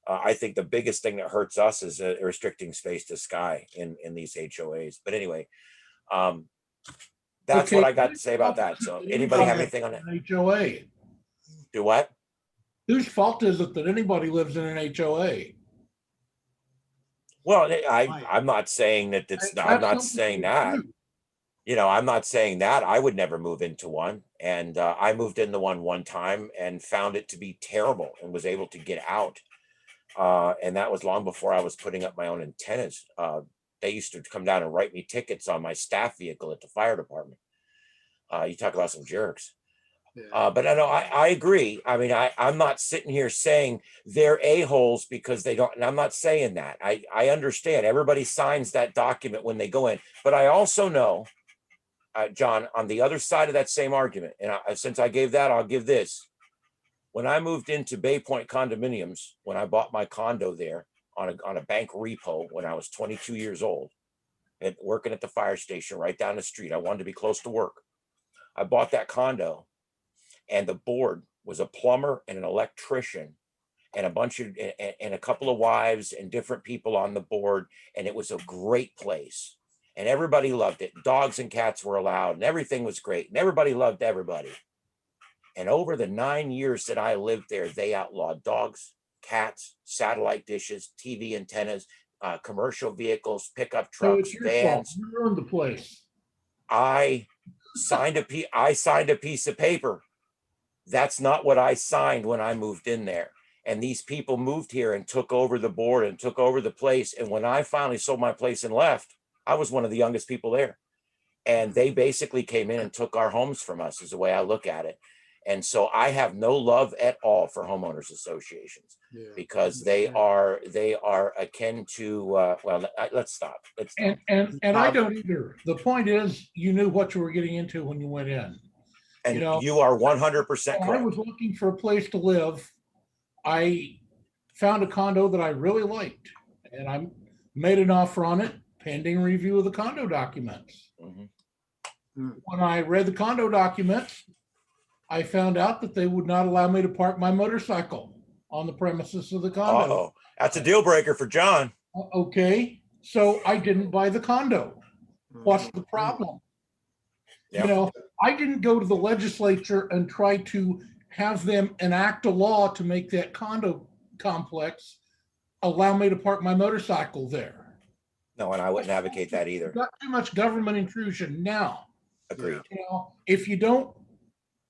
I think the biggest thing that hurts us is restricting space to sky in these HOAs. But anyway, that's what I got to say about that. So anybody have anything on that? HOA. Do what? Whose fault is it that anybody lives in an HOA? Well, I'm not saying that I'm not saying that. I'm not saying that. I would never move into one. And I moved into one time and found it to be terrible and was able to get out. And that was long before I was putting up my own antennas. They used to come down and write me tickets on my staff vehicle at the fire department. You talk about some jerks. Yeah. But I agree. I mean, I'm not sitting here saying they're a-holes because they don't, and I'm not saying that. I understand everybody signs that document when they go in, but I also know, John, on the other side of that same argument, and since I gave that, I'll give this. When I moved into Bay Point condominiums, when I bought my condo there on a bank repo when I was 22 years old and working at the fire station right down the street, I wanted to be close to work. I bought that condo. And the board was a plumber and an electrician and a couple of wives and different people on the board. And it was a great place and everybody loved it. Dogs and cats were allowed and everything was great. And everybody loved everybody. And over the 9 years that I lived there, they outlawed dogs, cats, satellite dishes, TV antennas, commercial vehicles, pickup So trucks, it's your fault. vans. You ruined the place. I signed a piece of paper. That's not what I signed when I moved in there. And these people moved here and took over the board and took over the place. And when I finally sold my place and left, I was one of the youngest people there. And they basically came in and took our homes from us, is the way I look at it. And so I have no love at all for homeowners associations because they are akin to, let's stop. And I don't either. The point is, you knew what you were getting into when you went in. And you are 100% correct. I was looking for a place to live. I found a condo that I really liked, and I made an offer on it pending review of the condo documents. Mm-hmm. When I read the condo documents, I found out that they would not allow me to park my motorcycle on the premises of the condo. Uh-oh. That's a deal breaker for John. Okay, so I didn't buy the condo. What's the problem? Yep. I didn't go to the legislature and try to have them enact a law to make that condo complex allow me to park my motorcycle there. No, and I wouldn't advocate that either. Got too much government intrusion now. Agreed. If you don't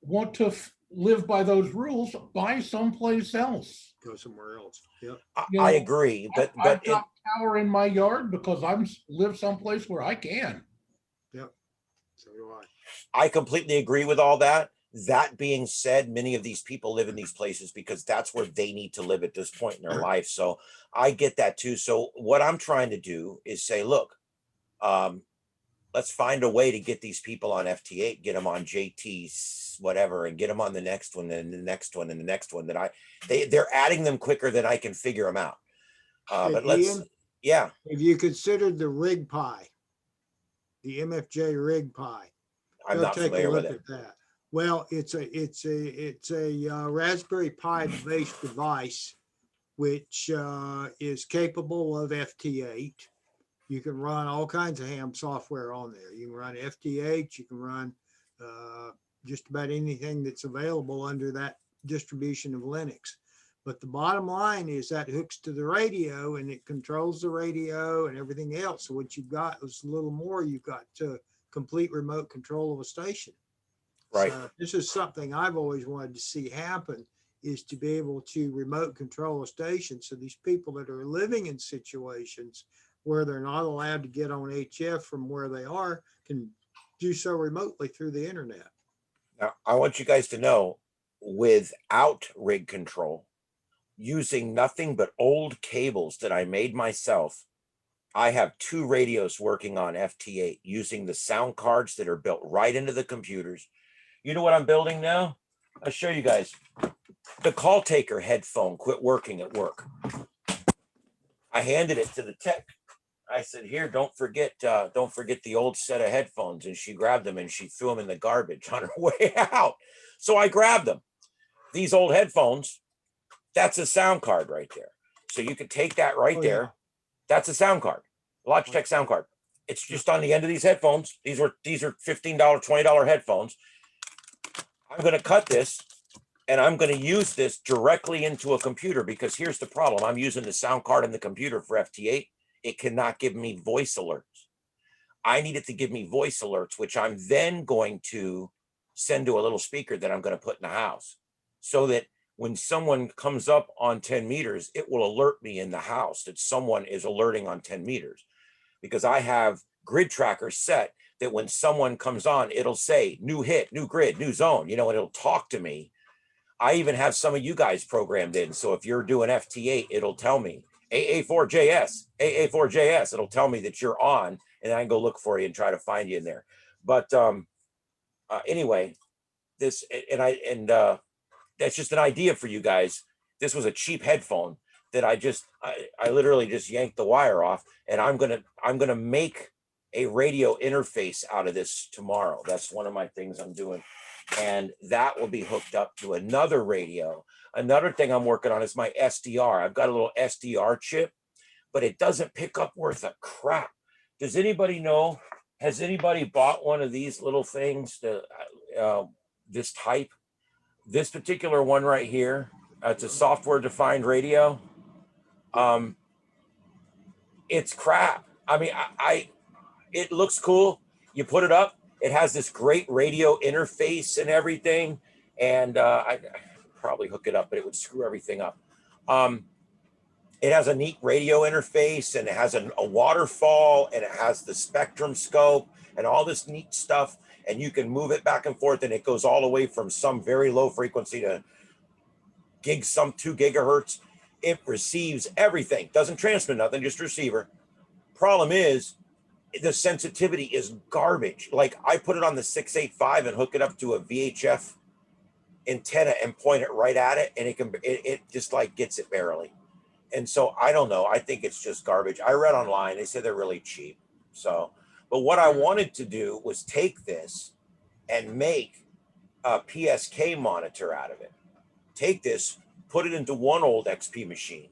want to live by those rules, buy someplace else. Go somewhere else. Yep. I agree, but I've got power in my yard because I'm live someplace where I can. Yep. So do I. I completely agree with all that. That being said, many of these people live in these places because that's where they need to live at this point in their life. So I get that too. So what I'm trying to do is say, look, let's find a way to get these people on FT8, get them on JT's whatever, and get them on the next one, and the next one, and the next one. They're adding them quicker than I can figure them out. Hey, But let's, Ian, yeah, have you considered the rig pie? The MFJ rig pie? I'm Go not take a familiar with look it. at that. Well, it's a Raspberry Pi based device, which is capable of FT8. You can run all kinds of ham software on there. You can run FT8. You can run just about anything that's available under that distribution of Linux. But the bottom line is that hooks to the radio and it controls the radio and everything else. So what you've got is a little more. You've got complete remote control of a station. Right. So this is something I've always wanted to see happen, is to be able to remote control a station. So these people that are living in situations where they're not allowed to get on HF from where they are can do so remotely through the internet. Now, I want you guys to know, without rig control, using nothing but old cables that I made myself, I have 2 radios working on FT8 using the sound cards that are built right into the computers. You know what I'm building now? I'll show you guys. The call taker headphone quit working at work. I handed it to the tech. I said, here, don't forget the old set of headphones. And she grabbed them and she threw them in the garbage on her way out. So I grabbed them. These old headphones, that's a sound card right there. So you could take that right there. Yeah. That's a sound card, Logitech sound card. It's just on the end of these headphones. These are $15, $20 headphones. I'm going to cut this and I'm going to use this directly into a computer, because here's the problem. I'm using the sound card in the computer for FT8. It cannot give me voice alerts. I need it to give me voice alerts, which I'm then going to send to a little speaker that I'm going to put in the house, so that when someone comes up on 10 meters, it will alert me in the house that someone is alerting on 10 meters, because I have grid trackers set that when someone comes on, it'll say new hit, new grid, new zone, and it'll talk to me. I even have some of you guys programmed in. So if you're doing FT8, it'll tell me AA4JS, it'll tell me that you're on, and I can go look for you and try to find you in there. But anyway, that's just an idea for you guys. This was a cheap headphone that I literally just yanked the wire off, and I'm gonna make a radio interface out of this tomorrow. That's one of my things I'm doing, and that will be hooked up to another radio. Another thing I'm working on is my SDR. I've got a little SDR chip, but it doesn't pick up worth a crap. Does anybody know? Has anybody bought one of these little things, this type? This particular one right here, it's a software-defined radio. It's crap. I mean, it looks cool. You put it up. It has this great radio interface and everything. And I probably hook it up, but it would screw everything up. It has a neat radio interface, and it has a waterfall, and it has the spectrum scope and all this neat stuff. And you can move it back and forth, and it goes all the way from some very low frequency to 2 gigahertz. It receives everything, doesn't transmit nothing, just receiver. Problem is, the sensitivity is garbage. Like, I put it on the 685 and hook it up to a VHF antenna and point it right at it, and it just like gets it barely. And so I don't know. I think it's just garbage. I read online, they said they're really cheap. So, but what I wanted to do was take this and make a PSK monitor out of it. Take this, put it into one old XP machine,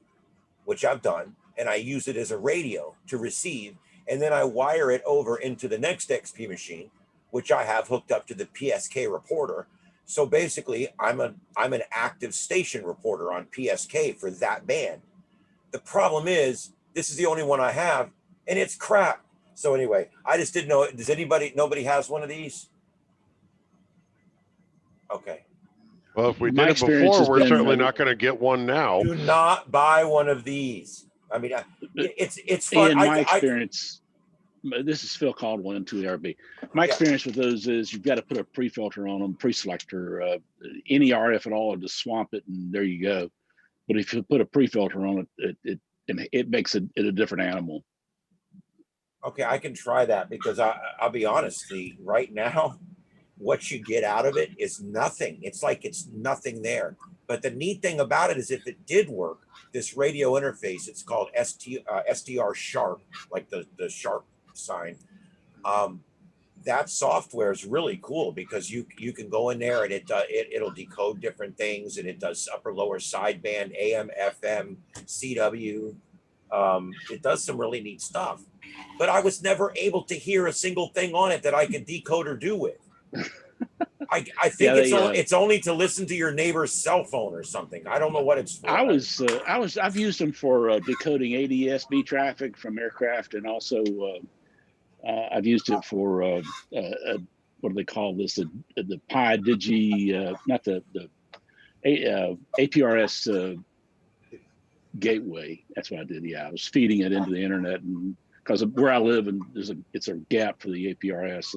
which I've done, and I use it as a radio to receive, and then I wire it over into the next XP machine, which I have hooked up to the PSK reporter. So basically, I'm an active station reporter on PSK for that band. The problem is, this is the only one I have, and it's crap. So anyway, I just didn't know. Does nobody has one of these? Okay. Well, if we My did it experience before, has we're been, certainly not going to get one now. Do not buy one of these. I mean, it's fun. in my experience, this is Phil Caldwell, M2ARB. My Yeah. experience with those is you've got to put a pre-filter on them, pre-selector, any RF at all, just swamp it, and there you go. But if you put a pre-filter on it makes it a different animal. Okay, I can try that because I'll be honest, right now, what you get out of it is nothing. It's like it's nothing there. But the neat thing about it is if it did work, this radio interface, it's called SDR Sharp, like the sharp sign. That software is really cool because you can go in there and it'll decode different things, and it does upper lower sideband, AM, FM, CW. It does some really neat stuff. But I was never able to hear a single thing on it that I could decode or do with. I think it's only to listen to your neighbor's cell phone or something. I don't know what it's for. I've used them for decoding ADS-B traffic from aircraft, and also I've used it for what do they call this? The Pi Digi, not the APRS gateway. That's what I did. Yeah, I was feeding it into the internet, and because of where I live, and it's a gap for the APRS,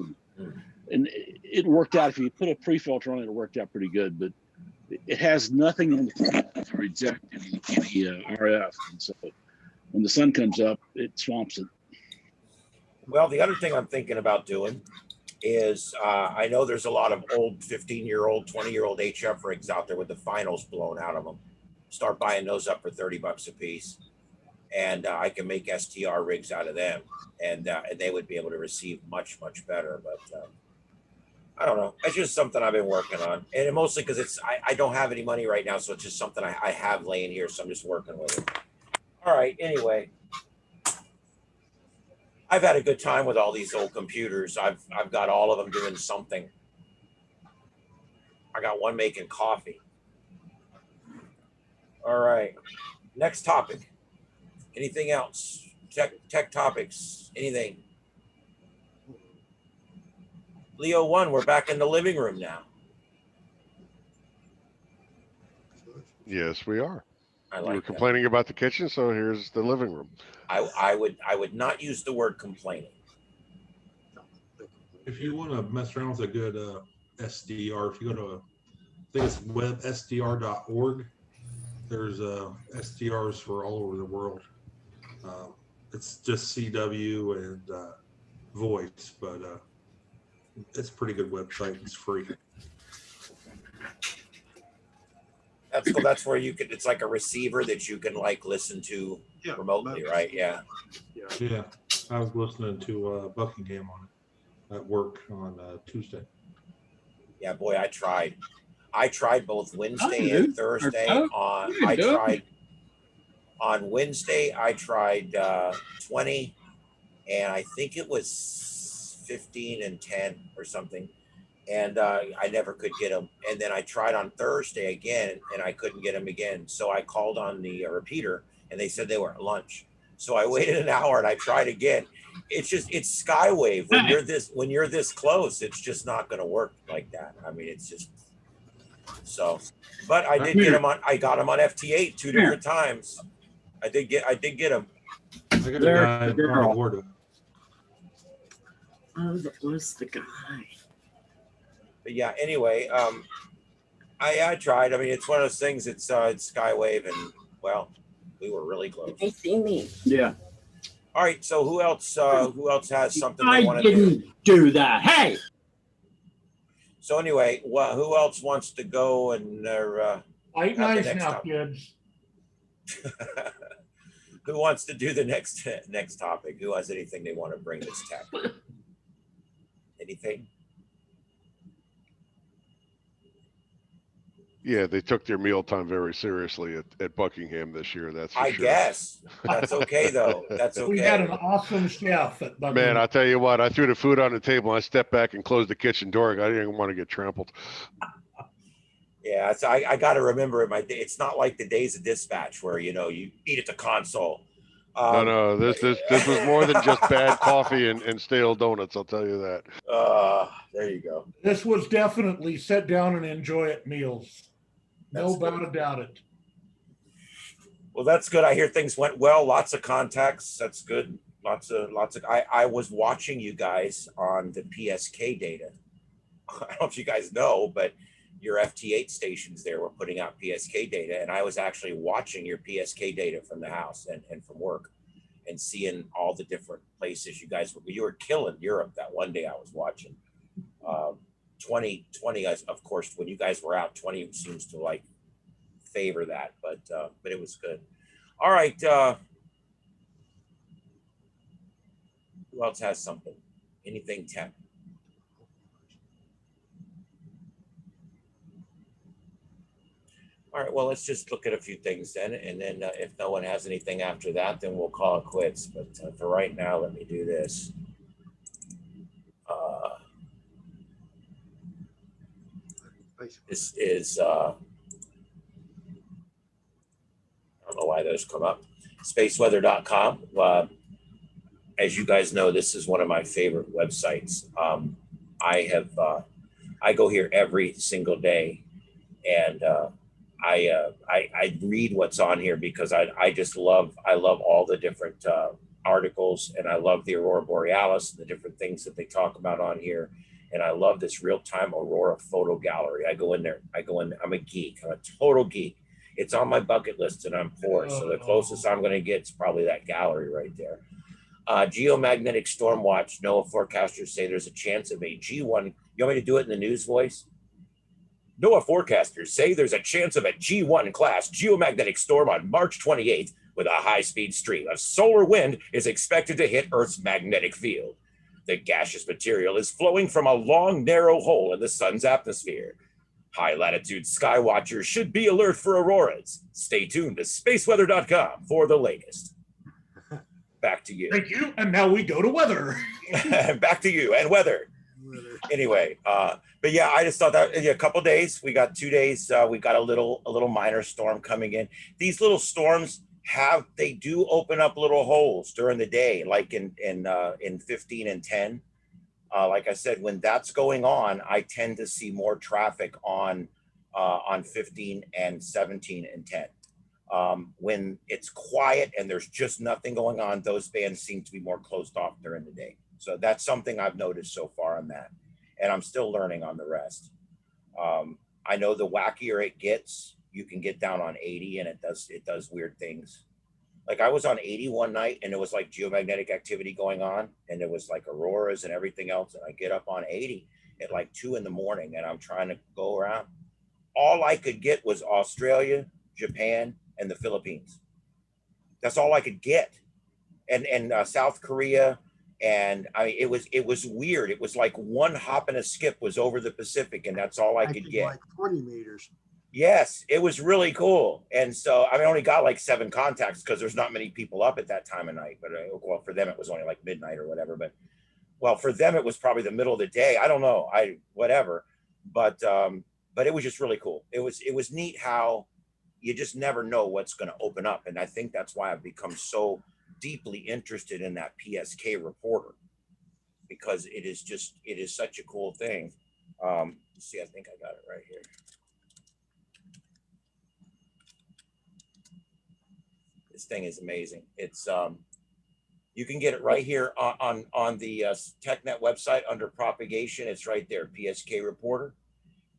and it worked out. If you put a pre-filter on it, it worked out pretty good. But it has nothing on the front to reject any RF, and so when the sun comes up, it swamps it. Well, the other thing I'm thinking about doing is I know there's a lot of old 15-year-old, 20-year-old HF rigs out there with the finals blown out of them. Start buying those up for $30 a piece, and I can make STR rigs out of them, and they would be able to receive much better. But I don't know. It's just something I've been working on, and mostly because I don't have any money right now, so it's just something I have laying here, so I'm just working with it. All right. Anyway, I've had a good time with all these old computers. I've got all of them doing something. I got one making coffee. All right. Next topic. Anything else? Tech topics. Anything? Leo 1, we're back in the living room now. Yes, we are. I You like were that. complaining about the kitchen, so here's the living room. I would not use the word complaining. If you want to mess around with a good SDR, if you go to, I think it's websdr.org, there's SDRs for all over the world. It's just CW and voice, but it's a pretty good website. It's free. That's cool. That's where you could, it's like a receiver that you can like listen to remotely, right? Yeah. Yeah, I was listening to Buckingham on it at work on Tuesday. Yeah, boy, I tried both Wednesday and Thursday on Wednesday. I tried 20, and I think it was 15 and 10 or something. And I never could get them. And then I tried on Thursday again, and I couldn't get them again. So I called on the repeater, and they said they were at lunch. So I waited an hour, and I tried again. It's Skywave. When you're this close, it's just not going to work like that. I mean, it's just so. But I did get them on. I got them on FT8 two different times. I did get them. I got a guy in front of Gordo. Oh, who's the guy? But yeah, anyway, I tried. I mean, it's one of those things. It's Skywave, and well, we were really close. They see me. Yeah. All right, so who else has something they want I to do? didn't do that. Hey. So anyway, who else wants to go and Light have the nice next now, topic? kids. Who wants to do the next topic? Who has anything they want to bring this tech? Anything? Yeah, they took their mealtime very seriously at Buckingham this year. That's for I sure. guess that's okay though. That's okay. We had an awesome chef at Buckingham. Man, I'll tell you what, I threw the food on the table. I stepped back and closed the kitchen door. I didn't even want to get trampled. Yeah, so I got to remember it's not like the days of dispatch where you eat at the console. No, this was more than just bad coffee and stale donuts. I'll tell you that. There you go. This was definitely sit down and enjoy it meals. No doubt about it. Well, that's good. I hear things went well. Lots of contacts. That's good. lots of. I was watching you guys on the PSK data. I don't know if you guys know, but your FT8 stations there were putting out PSK data, and I was actually watching your PSK data from the house and from work, and seeing all the different places you guys were. You were killing Europe that one day I was watching. 2020, of course, when you guys were out, 20 seems to like favor that, but it was good. All right. Who else has something? Anything tech? All right, well, let's just look at a few things then, and then if no one has anything after that, then we'll call it quits. But for right now, let me do this. This is, I don't know why those come up. Spaceweather.com. As you guys know, this is one of my favorite websites. I go here every single day, and I read what's on here because I just love all the different articles, and I love the Aurora Borealis and the different things that they talk about on here. And I love this real-time Aurora photo gallery. I go in there. I'm a geek. I'm a total geek. It's on my bucket list, and I'm poor. So the closest I'm going to get is probably that gallery right there. Geomagnetic storm watch. NOAA forecasters say there's a chance of a G1. You want me to do it in the news voice? NOAA forecasters say there's a chance of a G1 class geomagnetic storm on March 28th with a high-speed stream of solar wind is expected to hit Earth's magnetic field. The gaseous material is flowing from a long, narrow hole in the sun's atmosphere. High-latitude sky watchers should be alert for auroras. Stay tuned to spaceweather.com for the latest. Back to you. Thank you. And now we go to weather. Back to you and weather. Anyway, but yeah, I just thought that in a couple days, we got 2 days. We got a little minor storm coming in. These little storms they do open up little holes during the day, like in 15 and 10. Like I said, when that's going on, I tend to see more traffic on 15 and 17 and 10. When it's quiet and there's just nothing going on, those bands seem to be more closed off during the day. So that's something I've noticed so far on that. And I'm still learning on the rest. I know the wackier it gets, you can get down on 80 and it does weird things. Like I was on 80 one night and it was like geomagnetic activity going on and it was like auroras and everything else. And I get up on 80 at like 2 in the morning and I'm trying to go around. All I could get was Australia, Japan, and the Philippines. That's all I could get. And South Korea. And it was weird. It was like one hop and a skip was over the Pacific and that's all I could get. Like 40 meters. Yes, it was really cool. And so I only got like 7 contacts because there's not many people up at that time of night. But well, for them, it was only like midnight or whatever. But well, for them, it was probably the middle of the day. I don't know. Whatever. But it was just really cool. It was neat how you just never know what's going to open up. And I think that's why I've become so deeply interested in that PSK reporter, because it is such a cool thing. See, I think I got it right here. This thing is amazing. It's you can get it right here on the TechNet website under propagation. It's right there, PSK reporter,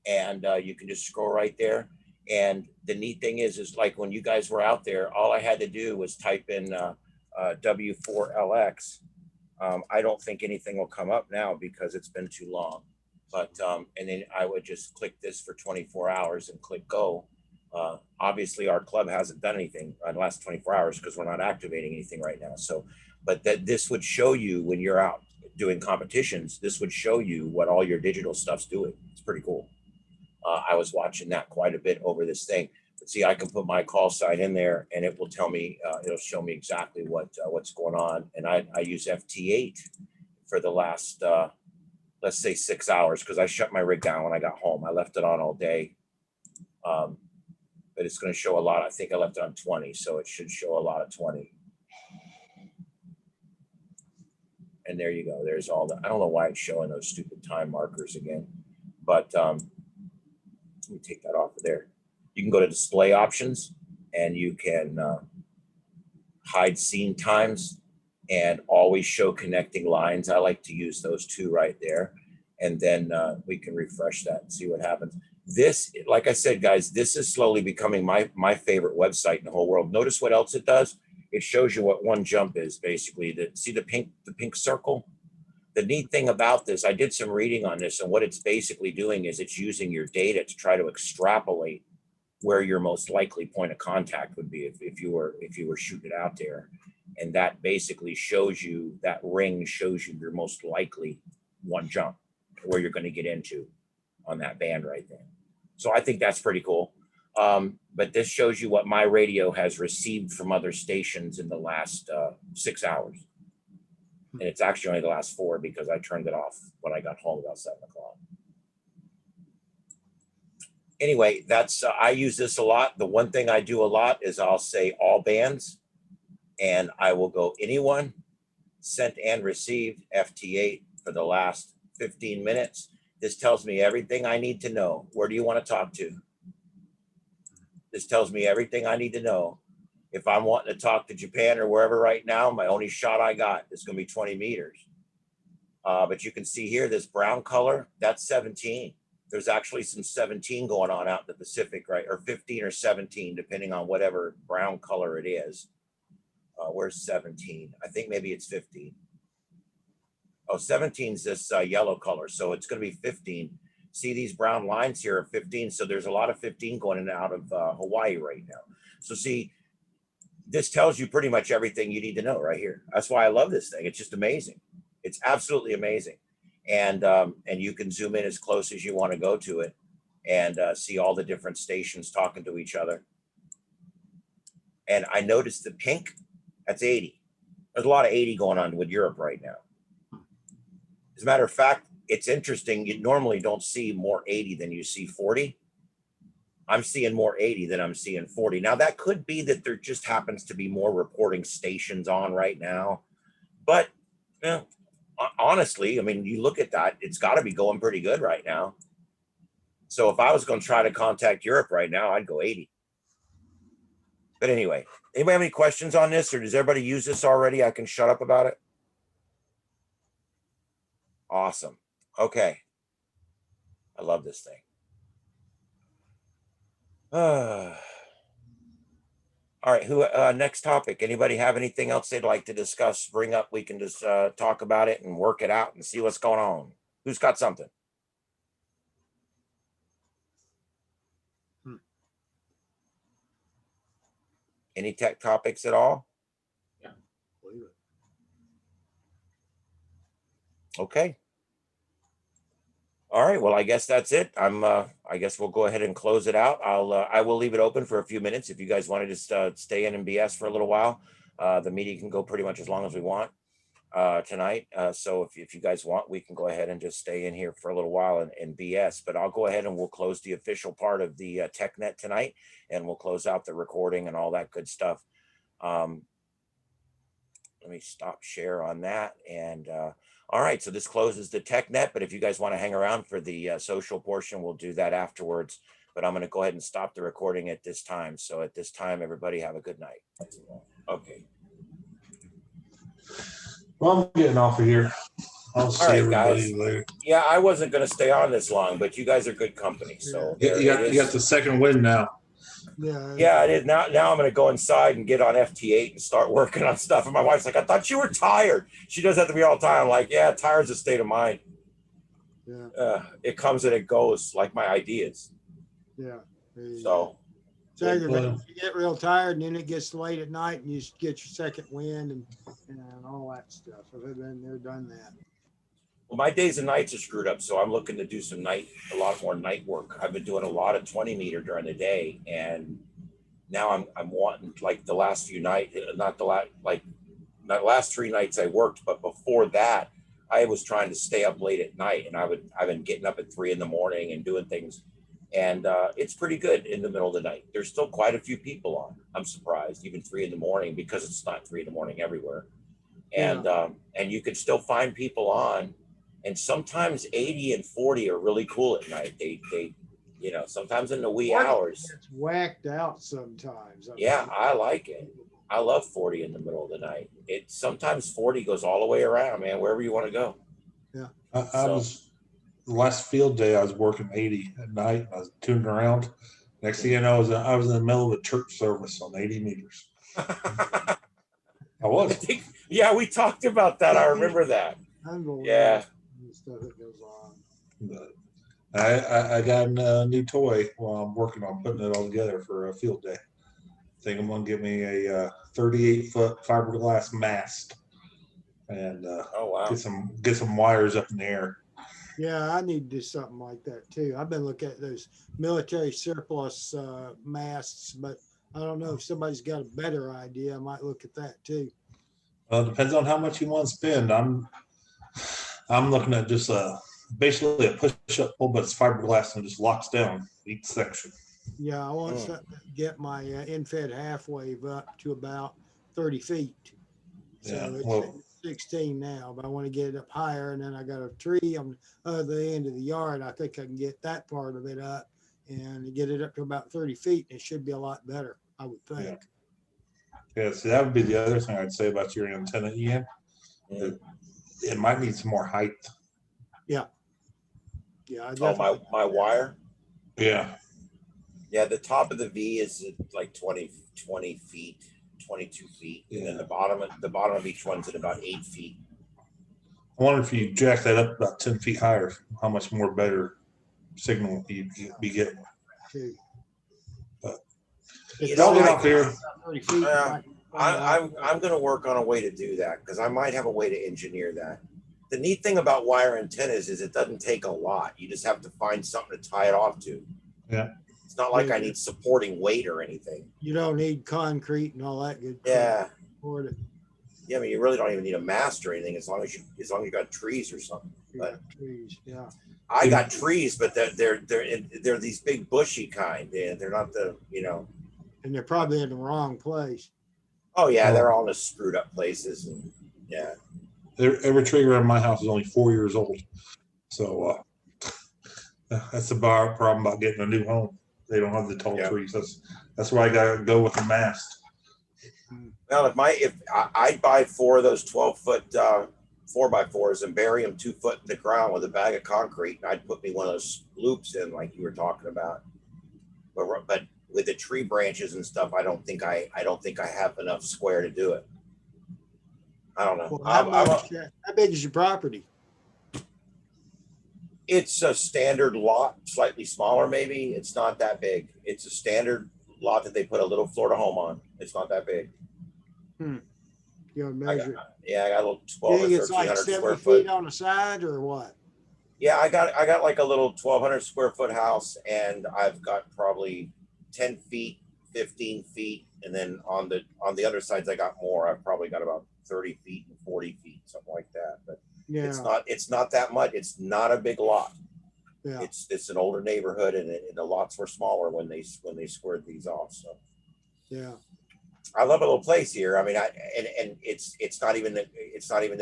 and you can just scroll right there. And the neat thing is like when you guys were out there, all I had to do was type in W4LX. I don't think anything will come up now because it's been too long. But and then I would just click this for 24 hours and click go. Obviously, our club hasn't done anything in the last 24 hours because we're not activating anything right now. So, but this would show you when you're out doing competitions, this would show you what all your digital stuff's doing. It's pretty cool. I was watching that quite a bit over this thing. But see, I can put my call sign in there and it will tell me, it'll show me exactly what's going on. And I use FT8 for the last, let's say 6 hours because I shut my rig down when I got home. I left it on all day. But it's going to show a lot. I think I left it on 20, so it should show a lot of 20. And there you go. There's all the, I don't know why it's showing those stupid time markers again, but let me take that off of there. You can go to display options and you can hide scene times and always show connecting lines. I like to use those two right there. And then we can refresh that and see what happens. This, like I said, guys, this is slowly becoming my favorite website in the whole world. Notice what else it does. It shows you what one jump is basically. See the pink circle? The neat thing about this, I did some reading on this, and what it's basically doing is it's using your data to try to extrapolate where your most likely point of contact would be if you were shooting it out there. And that basically shows you, that ring shows you your most likely one jump, where you're going to get into on that band right there. So I think that's pretty cool. But this shows you what my radio has received from other stations in the last 6 hours. And it's actually only the last 4 because I turned it off when I got home about 7 o'clock. Anyway, that's I use this a lot. The one thing I do a lot is I'll say all bands, and I will go anyone, sent and received, FT8 for the last 15 minutes. This tells me everything I need to know. Where do you want to talk to? This tells me everything I need to know. If I'm wanting to talk to Japan or wherever right now, my only shot I got is going to be 20 meters. But you can see here, this brown color, that's 17. There's actually some 17 going on out in the Pacific, right? Or 15 or 17, depending on whatever brown color it is. Where's 17? I think maybe it's 15. Oh, 17 is this yellow color. So it's going to be 15. See these brown lines here are 15. So there's a lot of 15 going in and out of Hawaii right now. So see, this tells you pretty much everything you need to know right here. That's why I love this thing. It's just amazing. It's absolutely amazing. And you can zoom in as close as you want to go to it and see all the different stations talking to each other. And I noticed the pink, that's 80. There's a lot of 80 going on with Europe right now. As a matter of fact, it's interesting. You normally don't see more 80 than you see 40. I'm seeing more 80 than I'm seeing 40. Now, that could be that there just happens to be more reporting stations on right now. But you know, honestly, I mean, you look at that, it's got to be going pretty good right now. So if I was going to try to contact Europe right now, I'd go 80. But anyway, anybody have any questions on this, or does everybody use this already? I can shut up about it. Awesome. Okay. I love this thing. All right, who next topic? Anybody have anything else they'd like to discuss, bring up? We can just talk about it and work it out and see what's going on. Who's got something? Any tech topics at all? Yeah. Okay. All right. Well, I guess that's it. I guess we'll go ahead and close it out. I will leave it open for a few minutes if you guys want to just stay in and BS for a little while. The meeting can go pretty much as long as we want tonight. So if you guys want, we can go ahead and just stay in here for a little while and BS. But I'll go ahead and we'll close the official part of the TechNet tonight, and we'll close out the recording and all that good stuff. Let me stop share on that. And all right, so this closes the TechNet, but if you guys want to hang around for the social portion, we'll do that afterwards. But I'm going to go ahead and stop the recording at this time. So at this time, everybody have a good night. Okay. Well, I'm getting off of here. I'll see right, everybody guys. later. Yeah, I wasn't going to stay on this long, but you guys are good company. So You got the second win now. Yeah, it is. Now I'm going to go inside and get on FT8 and start working on stuff. And my wife's like, I thought you were tired. She does that to me all the time. I'm like, yeah, tired's a state of mind. Yeah. It comes and it goes, like my ideas. Yeah. So you get real tired, and then it gets late at night, and you get your second wind and all that stuff. I've been there, done that. well, my days and nights are screwed up, so I'm looking to do a lot more night work. I've been doing a lot of 20 meter during the day, and now I'm wanting, like the last few nights, not the last 3 nights I worked, but before that, I was trying to stay up late at night, and I've been getting up at 3 in the morning and doing things, and it's pretty good in the middle of the night. There's still quite a few people on. I'm surprised, even 3 in the morning, because it's not 3 in the morning everywhere, and you can still find people on. And sometimes 80 and 40 are really cool at night. They sometimes in the wee hours. It's whacked out sometimes. Yeah, I like it. I love 40 in the middle of the night. It sometimes 40 goes all the way around, man, wherever you want to go. I So- was the last field day. I was working 80 at night. I was tuning around. Next thing you know, I was in the middle of a church service on 80 meters. I I was. think, yeah, we talked about that. I remember that. Unbelievable. Yeah. The stuff that goes on. But I got a new toy while I'm working on putting it all together for a field day. I think I'm gonna get me a 38-foot fiberglass mast and Oh wow. get some wires up in the air. Yeah, I need to do something like that too. I've been looking at those military surplus masts, but I don't know if somebody's got a better idea. I might look at that too. Well, it depends on how much you want to spend. I'm looking at just basically a push-up pole, but it's fiberglass and it just locks down each section. Yeah, I want something to get my in-fed half wave up to about 30 feet. So Yeah, it's well- at 16 now, but I want to get it up higher. And then I got a tree on the other end of the yard. I think I can get that part of it up and get it up to about 30 feet. It should be a lot better, I would think. Yeah, so that would be the other thing I'd say about your antenna, Ian. Mm. It might need some more height. Yeah, I Oh, definitely. my wire. Yeah. Yeah, the top of the V is like 20 feet, 22 feet, and then Yeah. the bottom of each one's at about 8 feet. I wonder if you jack that up about 10 feet higher, how much more better signal you'd be getting. Too. But You I'll know, get I- off here. 30 feet. Yeah, I'm going to work on a way to do that because I might have a way to engineer that. The neat thing about wire antennas is it doesn't take a lot. You just have to find something to tie it off to. Yeah. It's not like I need supporting weight or anything. You don't need concrete and all that good. crap Yeah. to support it. Yeah, I mean, you really don't even need a mast or anything as long as you got trees or something. You But- got trees, yeah. I got trees, but they're these big bushy kind. They're not the, you know. And they're probably in the wrong place. Oh yeah, they're all in the screwed up places. And yeah. Every tree around my house is only 4 years old. So that's the problem about getting a new home. They don't have the tall Yeah. trees. That's why I gotta go with the mast. Well, if I'd buy 4 of those 12-foot 4x4s and bury them 2 foot in the ground with a bag of concrete, and I'd put me one of those loops in like you were talking about. But with the tree branches and stuff, I don't think I have enough square to do it. I don't know. Well, how big is your property? It's a standard lot, slightly smaller maybe. It's not that big. It's a standard lot that they put a little Florida home on. It's not that big. You know, I measure. got a little You 12 or think it's like 1,300 square 70 foot. feet on the side or what? Yeah, I got like a little 1,200 square foot house, and I've got probably 10 feet, 15 feet, and then on the other sides I got more. I've probably got about 30 feet and 40 feet, something like that. But Yeah, it's not that much. It's not a big lot. yeah, It's an older neighborhood, and the lots were smaller when they squared these off. So yeah. I love a little place here. I mean, and it's not even that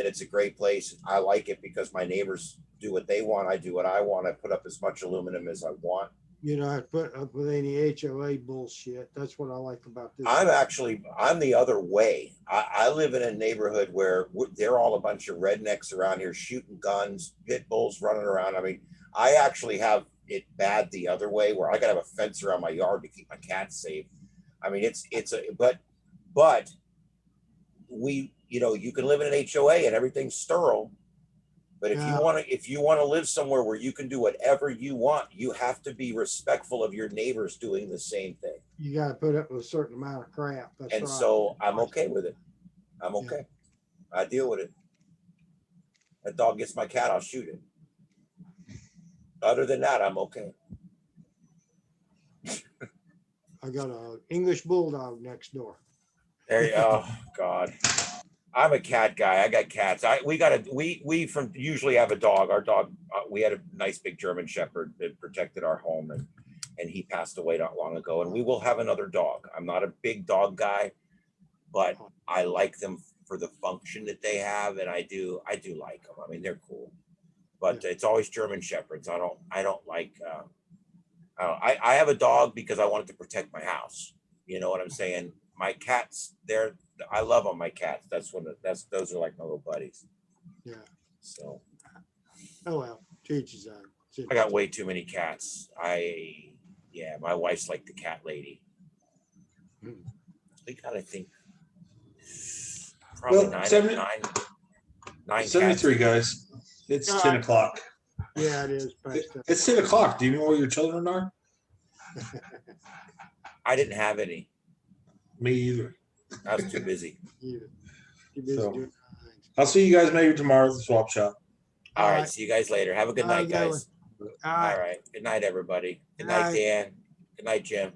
it's a great place. I like it because my neighbors do what they want. I do what I want. I put up as much aluminum as I want. You don't have to put up with any HOA bullshit. That's what I like about this. I'm the other way. I live in a neighborhood where they're all a bunch of rednecks around here shooting guns, pit bulls running around. I mean, I actually have it bad the other way where I gotta have a fence around my yard to keep my cats safe. I mean, but we, you can live in an HOA and everything's sterile. But if you want to live somewhere where you can do whatever you want, you have to be respectful of your neighbors doing the same thing. You got to put up with a certain amount of crap. That's And right. so I'm okay with it. I'm Yeah. okay. I deal with it. That dog gets my cat, I'll shoot it. Other than that, I'm okay. I got an English bulldog next door. There you go. Oh, God. I'm a cat guy. I got cats. We usually have a dog. Our dog, we had a nice big German Shepherd that protected our home, and he passed away not long ago. And we will have another dog. I'm not a big dog guy, but I like them for the function that they have, and I do like them. I mean, they're cool, but it's always German Shepherds. I don't like. I have a dog because I wanted to protect my house. You know what I'm saying? my cats, I love them, my cats. Those are like my little buddies. Yeah. So Oh, well, to each his own. It's I got way too many cats. Yeah, my wife's like the cat lady. We got, I think, probably Well, nine 73 cats. guys. It's All 10 right. o'clock. Yeah, it is. It's 10 o'clock. Do you know where your children are? I didn't have any. Me either. I was too busy. Too busy So- doing other things. I'll see you guys maybe tomorrow at the swap shop. All All right. right. See you guys later. Have a good All right, night, guys. All All right. right. Good night, everybody. Good Good night, night. Dan. Good night, Jim.